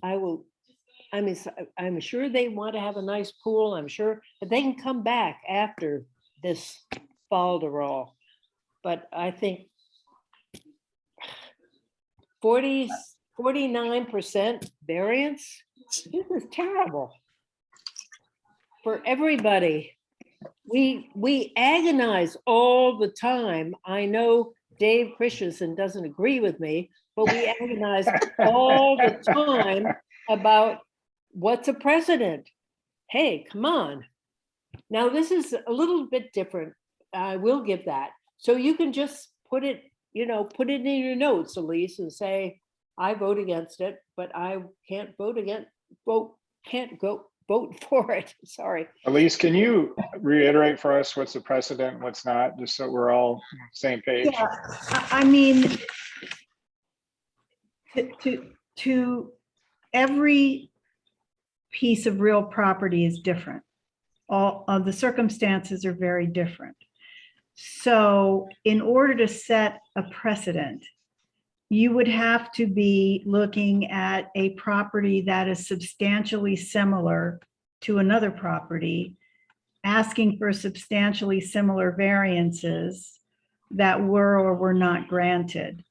I'm sure they want to have a nice pool, I'm sure, but they can come back after this falderall. But I think 49% variance, this is terrible for everybody. We agonize all the time. I know Dave Christensen doesn't agree with me, but we agonize all the time about what's a precedent. Hey, come on. Now, this is a little bit different. I will give that. So you can just put it, you know, put it in your notes, Elise, and say, I vote against it, but I can't vote for it. Sorry. Elise, can you reiterate for us what's the precedent and what's not, just so we're all on the same page? yeah, I mean, to every piece of real property is different. All of the circumstances are very different. So in order to set a precedent, you would have to be looking at a property that is substantially similar to another property, asking for substantially similar variances that were or were not granted.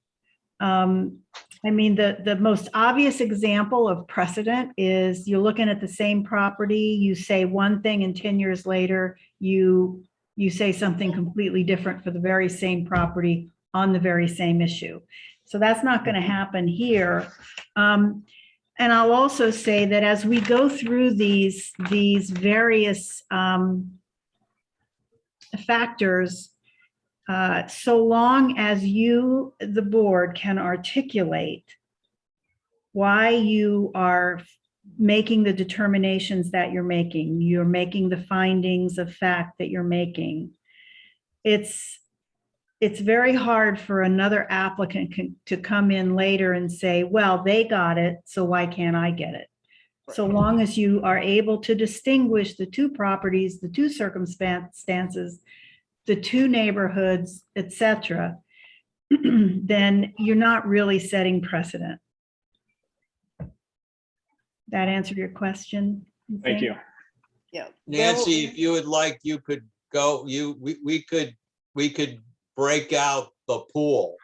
I mean, the most obvious example of precedent is you're looking at the same property, you say one thing and 10 years later, you say something completely different for the very same property on the very same issue. So that's not going to happen here. And I'll also say that as we go through these various factors, so long as you, the board, can articulate why you are making the determinations that you're making the findings of fact that you're making, it's very hard for another applicant to come in later and say, well, they got it, so why can't I get it? So long as you are able to distinguish the two properties, the two circumstances, the two neighborhoods, etc., then you're not really setting precedent. That answer your question? Thank you. Yeah. Nancy, if you would like, you could go, we could break out the pool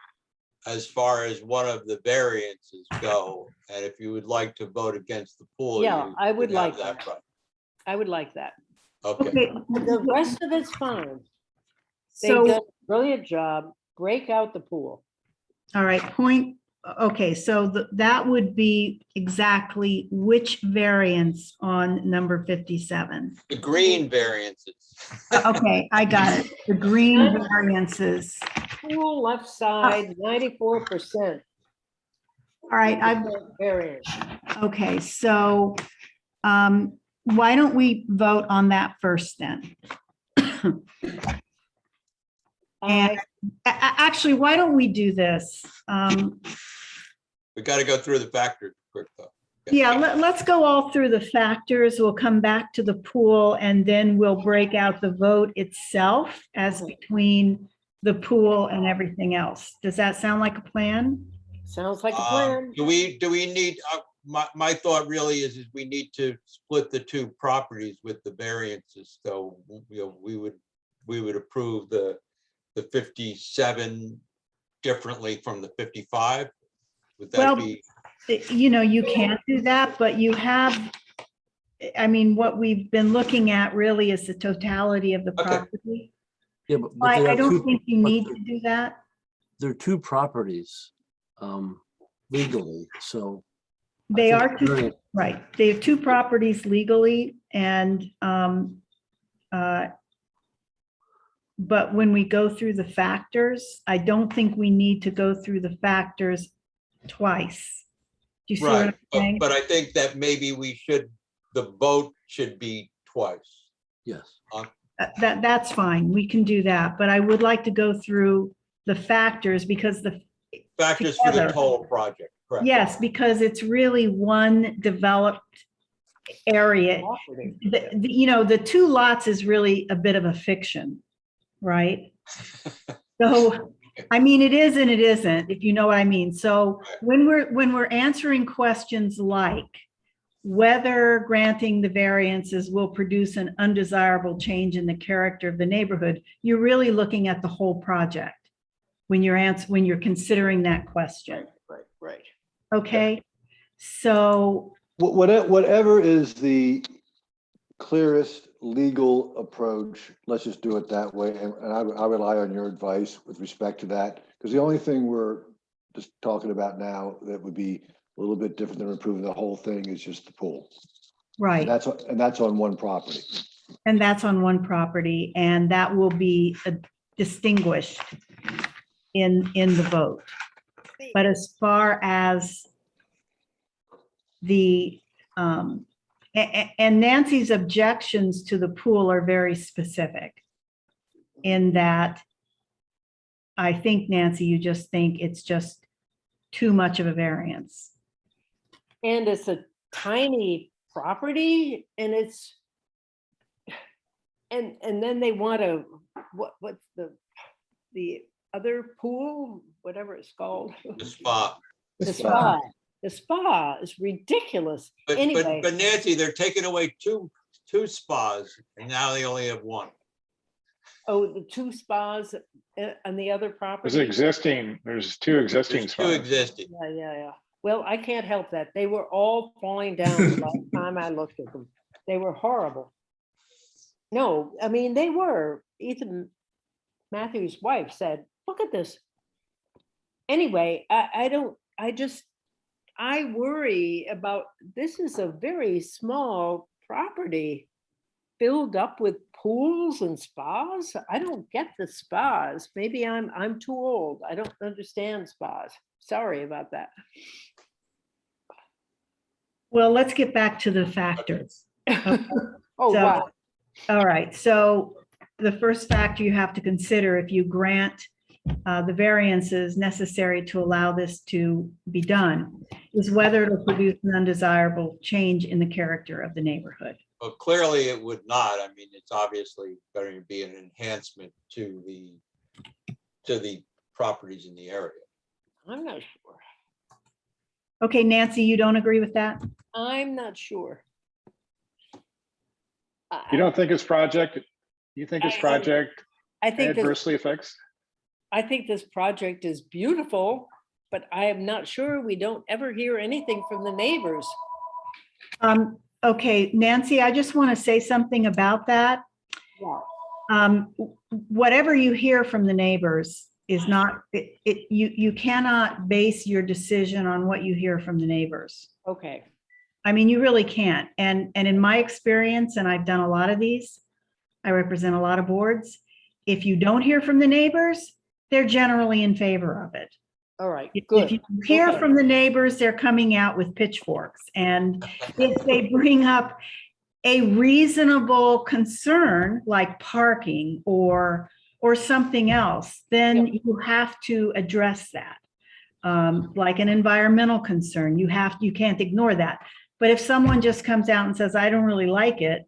as far as one of the variances go. And if you would like to vote against the pool. Yeah, I would have like that. right. I would like that. Okay, Okay, The rest of it's fine. They've so, done a brilliant job. Break out the pool. all right, okay, so that would be exactly which variance on number 57? the green variances. Okay, I got it. The green variances. Pool left side, 94%. All right, Variance. okay, so why don't we vote on that first then? And actually, why don't we do this? We got to go through the factors quick though. Yeah, let's go all through the factors. We'll come back to the pool and then we'll break out the vote itself as between the pool and everything else. Does that sound like a plan? Sounds like a plan. Do we need, my thought really is we need to split the two properties with the variances. So, you know, we would approve the 57 differently from the 55. Would that Well, be? you know, you can't do that, but you have, I mean, what we've been looking at really is the totality of the Okay. property. Yeah, but they I are don't two- think you but need they're- to do that. They're two properties legally, so. I They think are two, variance- right. They have two properties legally and, but when we go through the factors, I don't think we need to go through the factors twice. Do you see what Right, I'm saying? but I think that maybe the vote should be twice. Yes. That's fine. We can do that, but I would like to go through the factors because Factors for the Together. total project, correct? yes, because it's really one developed area. Property. You know, the two lots is really a bit of a fiction, right? So, I mean, it is and it isn't, if you know what I mean. So when we're answering questions like whether granting the variances will produce an undesirable change in the character of the neighborhood, you're really looking at the whole project when you're considering that question. Right. Okay? So, Whatever is the clearest legal approach, let's just do it that way. And I rely on your advice with respect to that, because the only thing we're just talking about now that would be a little bit different than approving the whole thing is just the pool. right. And that's on one property. And that's on one property, and that will be distinguished in the vote. But as far as the, and Nancy's objections to the pool are very specific in that I think, Nancy, you just think it's just too much of a variance. And it's a tiny property and it's, and then they want to, what's the other pool, whatever it's called? The spa. The spa. The spa is ridiculous. Anyway, But Nancy, they're taking away two spas and now they only have one. oh, the two spas on the other There's property? there's two existing There's two spots. existing. Yeah. Well, I can't help that. They were all falling down the last time I looked at them. They were horrible. No, I mean, they were. Ethan Matthews' wife said, look at this. Anyway, I worry about, this is a very small property filled up with pools and spas. I don't get the spas. Maybe I'm too old. I don't understand spas. Sorry about that. Well, let's get back to the factors. Oh, So- wow. All right, so the first factor you have to consider if you grant the variances necessary to allow this to be done is whether it'll produce an undesirable change in the character of the neighborhood. Well, clearly it would not. I mean, it's obviously going to be an enhancement to the properties in the area. I'm not sure. Okay, Nancy, you don't agree with that? I'm not sure. You don't think this project, you think this I- project I think this, adversely affects? I think this project is beautiful, but I am not sure. We don't ever hear anything from the neighbors. Okay, Nancy, I just want to say something about that. Yeah. Whatever you hear from the neighbors is not, you cannot base your decision on what you hear from the neighbors. Okay, I mean, you really can't. And in my experience, and I've done a lot of these, I represent a lot of boards. If you don't hear from the neighbors, they're generally in favor of it. all right, If good. you hear Okay. from the neighbors, they're coming out with pitchforks. And if they bring up a reasonable concern like parking or something else, then you have to address that. Like an environmental concern, you can't ignore that. But if someone just comes out and says, I don't really like it,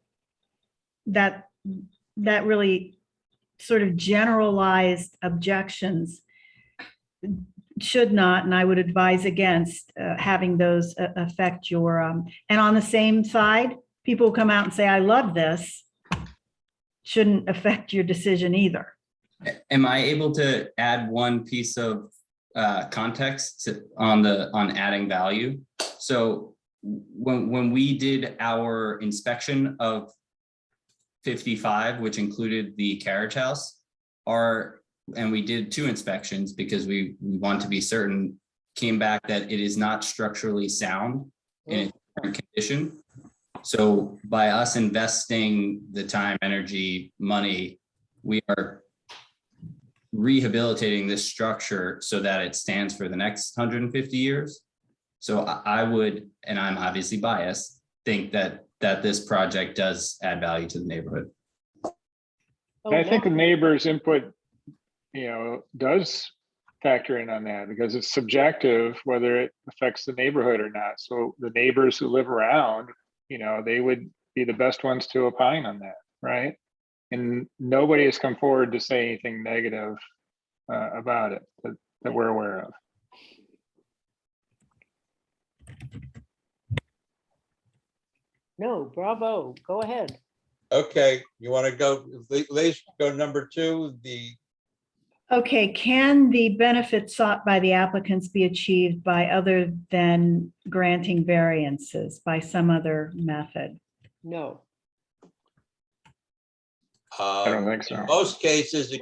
that really sort of generalized objections should not, and I would advise against having those affect your, and on the same side, people who come out and say, I love this, shouldn't affect your decision either. Am I able to add one piece of context on adding value? So when we did our inspection of 55, which included the carriage house, and we did 2 inspections because we want to be certain, came back that it is not structurally sound in its current condition. So by us investing the time, energy, money, we are rehabilitating this structure so that it stands for the next 150 years. So I would, and I'm obviously biased, think that this project does add value to the neighborhood. Oh, I think the now- neighbors' input, does factor in on that because it's subjective whether it affects the neighborhood or not. So the neighbors who live around, they would be the best ones to opine on that, right? And nobody has come forward to say anything negative about it that we're aware of. No, bravo, go ahead. Okay, you want to go, at least go number 2, Okay, can the benefits sought by the applicants be achieved by other than granting variances by some other method? No, I don't think so. In most cases, the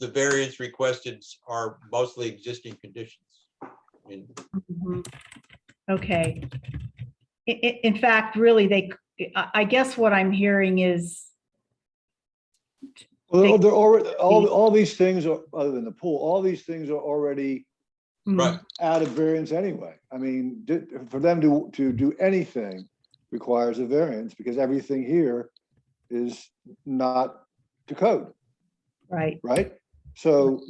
variance requested are mostly existing conditions. I mean, Mhm. Okay. In fact, really, I guess what I'm hearing is, Well, they're already, all these things are, other than the pool, all these things are already Right. out of variance anyway. I mean, for them to do anything requires a variance because everything here is not to code, right, right? So,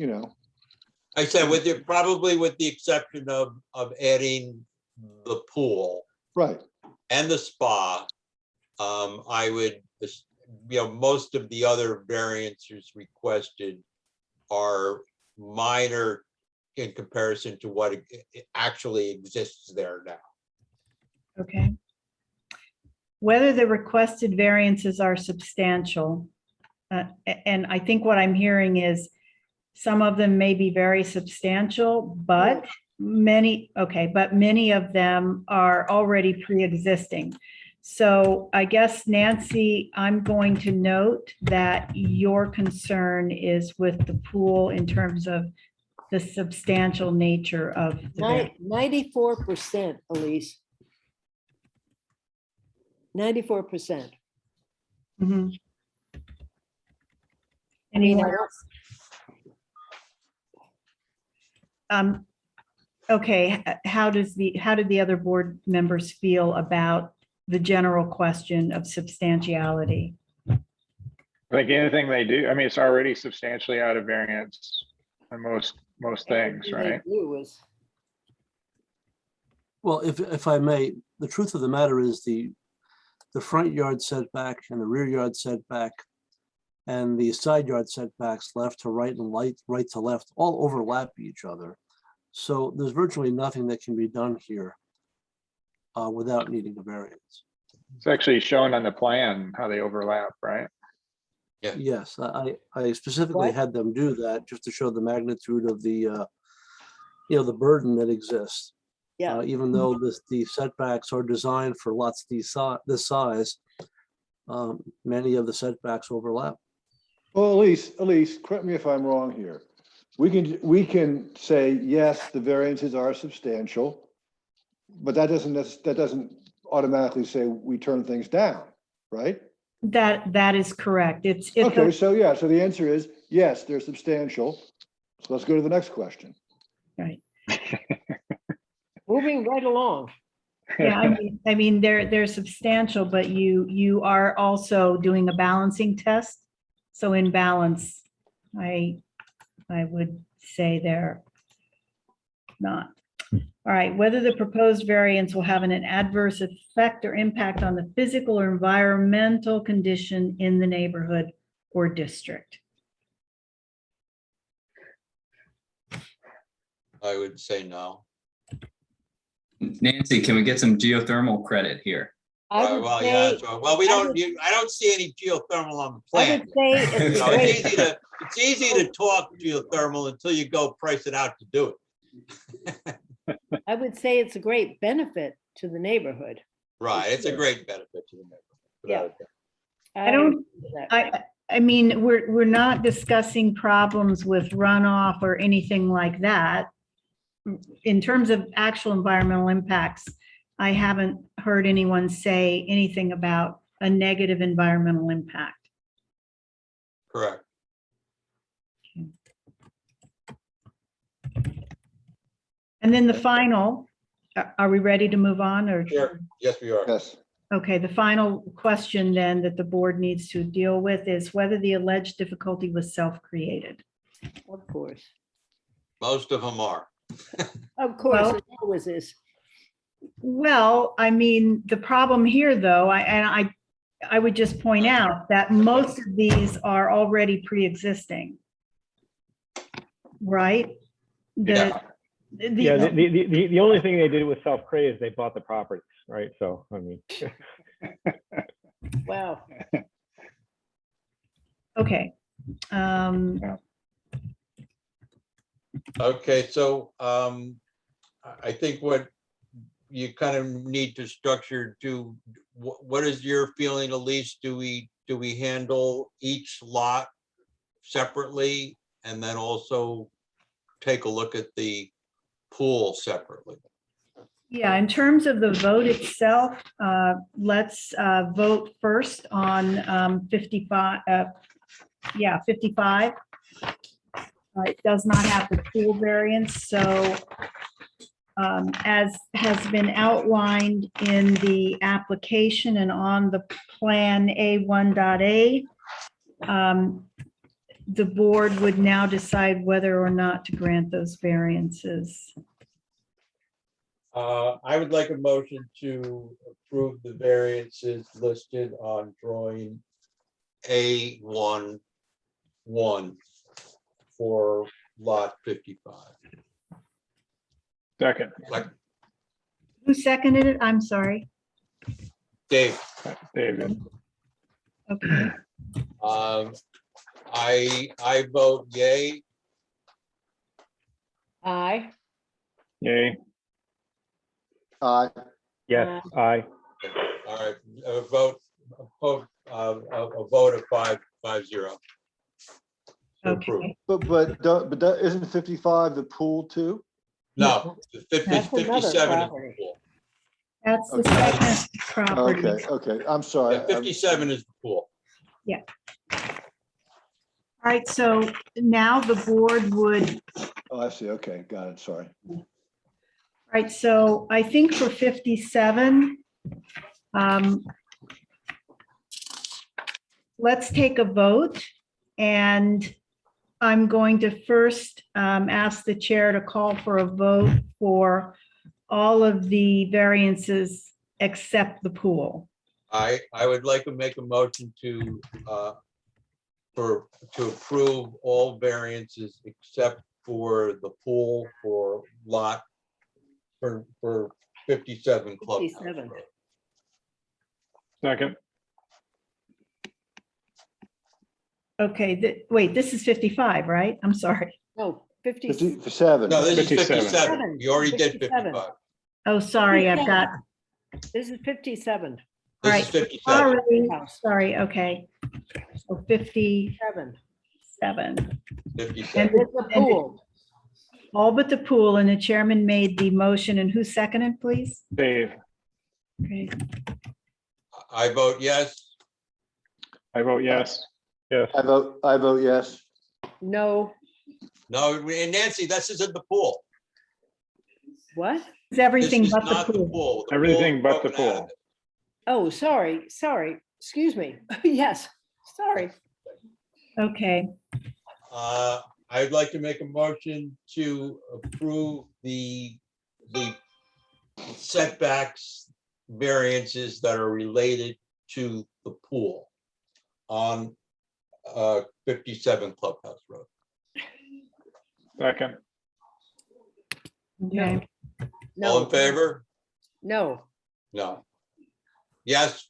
I said probably with the exception of adding the pool right. and the spa, I would, most of the other variances requested are minor in comparison to what actually exists there now. okay. Whether the requested variances are substantial, and I think what I'm hearing is some of them may be very substantial, but many of them are already pre-existing. So I guess, Nancy, I'm going to note that your concern is with the pool in terms of the substantial nature of the variance. 94%, Elise. 94%. Mhm. I mean, Anyone else? Okay, how did the other board members feel about the general question of substantiality? Like anything they do, I mean, it's already substantially out of variance on most things, Everything they right? do is- Well, if I may, the truth of the matter is the front yard setback and the rear yard setback and the side yard setbacks left to right and right to left all overlap each other. So there's virtually nothing that can be done here without needing a variance. It's actually shown on the plan how they overlap, right? Yeah. Yes, I specifically What? had them do that just to show the magnitude of the, the burden that exists. Yeah, Even though the setbacks are designed for lots this size, many of the setbacks overlap. Well, Elise, correct me if I'm wrong here. We can say, yes, the variances are substantial, but that doesn't automatically say we turn things down, right? That is correct. It's, Okay, so yeah, so the answer is, yes, they're substantial. So let's go to the next question. right. moving right along. Yeah, I mean, they're substantial, but you are also doing a balancing test. So in balance, I would say they're not. All right, whether the proposed variance will have an adverse effect or impact on the physical or environmental condition in the neighborhood or district. I would say no. Nancy, can we get some geothermal credit here? I would Well, yeah, say, well, we don't, I don't see any geothermal on the I plan. would say it's You a know, it's great, easy to talk geothermal until you go price it out to do it. I would say it's a great benefit to the neighborhood. Right, it's a great benefit to the neighborhood. Yeah. I don't- agree with that. I mean, we're not discussing problems with runoff or anything like that. In terms of actual environmental impacts, I haven't heard anyone say anything about a negative environmental impact. Correct. And then the final, are we ready to move on or? Sure. Yes, we are. Yes. Okay, the final question then that the board needs to deal with is whether the alleged difficulty was self-created. Of course. Most of them are. Of course, Well- it always is. Well, I mean, the problem here, though, I would just point out that most of these are already pre-existing. Right? Yeah. Yeah, the only thing they did with self-created is they bought the properties, right? So, I mean. Wow. Okay. Okay, so I think what you kind of need to structure to, what is your feeling, Elise? Do we handle each lot separately and then also take a look at the pool separately? Yeah, in terms of the vote itself, let's vote first on 55. Yeah, 55. It does not have the pool variance, so as has been outlined in the application and on the plan A1.A, the board would now decide whether or not to grant those variances. I would like a motion to approve the variances listed on drawing A1-1 for lot 55. Second, Like Who seconded it? I'm sorry. Dave, David. Okay. I vote yay. Aye. Yay. Yes, aye. All right, a vote of 5-0. To approve. Okay. But isn't 55 the pool too? No, the 50 That's another 57 is the property. pool. That's the Okay. second property. Okay, I'm sorry. Yeah, 57 is the pool. All right, so now the board would, Oh, I see. Okay, got it. Sorry. all right, so I think for 57, let's take a vote. And I'm going to first ask the chair to call for a vote for all of the variances except the pool. I would like to make a motion to approve all variances except for the pool for lot for 57 Clubhouse 57. Road. Second, Okay, wait, this is 55, right? I'm sorry. No, 50. 57. No, this is 57. 57. You already did 57. 55. Oh, sorry, I've got, This is 57. This Right. is 57. sorry, sorry, okay. So 57. 57. It's a pool. All but the pool, and the chairman made the motion, and who seconded, please? Dave, Okay. I vote yes. I vote yes. Yes. I vote yes. No, No, and Nancy, this isn't the pool. what? It's This everything is but not the the pool. pool. The Everything pool is but the broken out of pool. it. Oh, sorry, excuse me. Yes, sorry. Okay, I'd like to make a motion to approve the setbacks variances that are related to the pool on 57 Clubhouse Road. Second, okay. All in No, favor? no, No. Yes?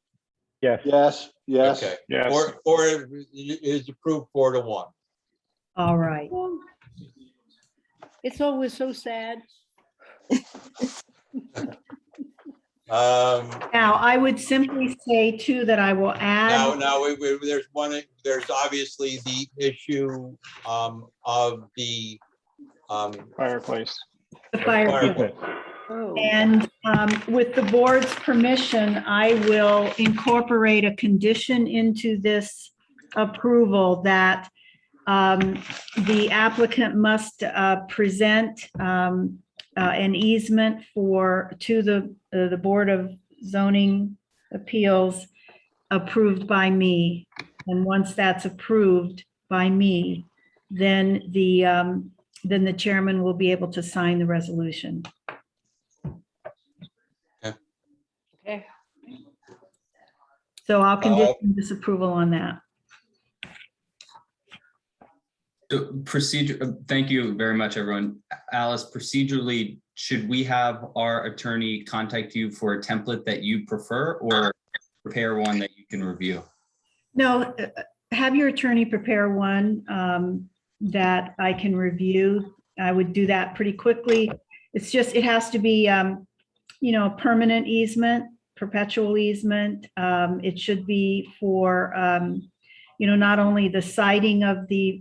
Yes. Yes, yes. Okay. yes. Four is approved 4-1. All right. it's always so sad. Now, I would simply say too that I will add, There's obviously the issue of the Fireplace. the fire. Easement. Oh, And with the board's permission, I will incorporate a condition into this approval that the applicant must present an easement to the Board of Zoning Appeals approved by me. And once that's approved by me, then the chairman will be able to sign the resolution. okay. So I'll condition this approval on that. So procedure, thank you very much, everyone. Alice, procedurally, should we have our attorney contact you for a template that you prefer or prepare one that you can review? No, have your attorney prepare one that I can review. I would do that pretty quickly. It's just, it has to be, a permanent easement, perpetual easement. It should be for, not only the siding of the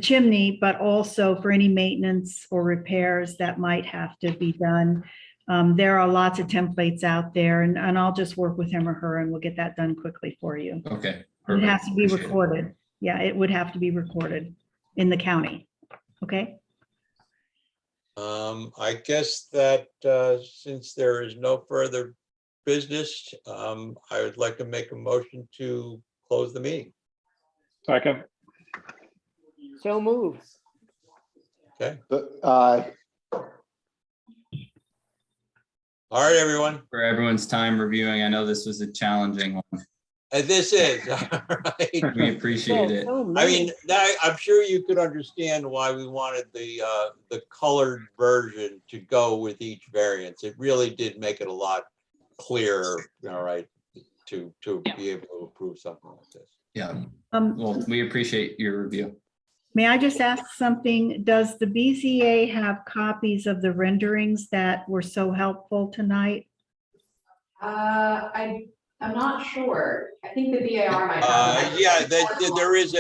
chimney, but also for any maintenance or repairs that might have to be done. There are lots of templates out there, and I'll just work with him or her and we'll get that done quickly for you. Okay. It has to be Appreciate it. recorded. Yeah, it would have to be recorded in the county. Okay, I guess that since there is no further business, I would like to make a motion to close the meeting. Second, So move. Okay. Aye. All right, everyone. For everyone's time reviewing, I know this was a challenging one. And this is, all right. We appreciate Yeah, it. so I many. mean, now I'm sure you could understand why we wanted the colored version to go with each variance. It really did make it a lot clearer, all right, to be able to approve something like this. Yeah, well, we appreciate your review. may I just ask something? Does the BZA have copies of the renderings that were so helpful tonight? I'm not sure. I think the BAR might have. Yeah, there is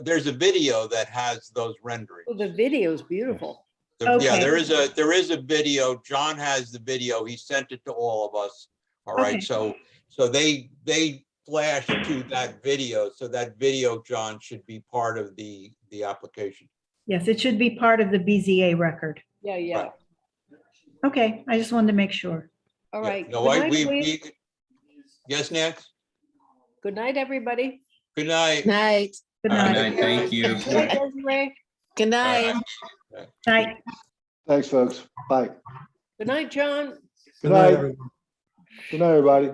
there's a video that has those renderings. Oh, the video is beautiful. Yeah, Okay. there is a video. John has the video. He sent it to all of us. All right, Okay. so they flash to that video. So that video, John, should be part of the application. Yes, it should be part of the BZA record. Yeah, yeah. Right. Okay, I just wanted to make sure. All Yeah, right. no, Good night, please. yes, Nance? Good night, everybody. Good night. Night. Good All right. night. Good night, thank you. Good night, Desiree. Good night. Night. Thanks, folks. Bye. Good night, John. Good night. Good night, everybody.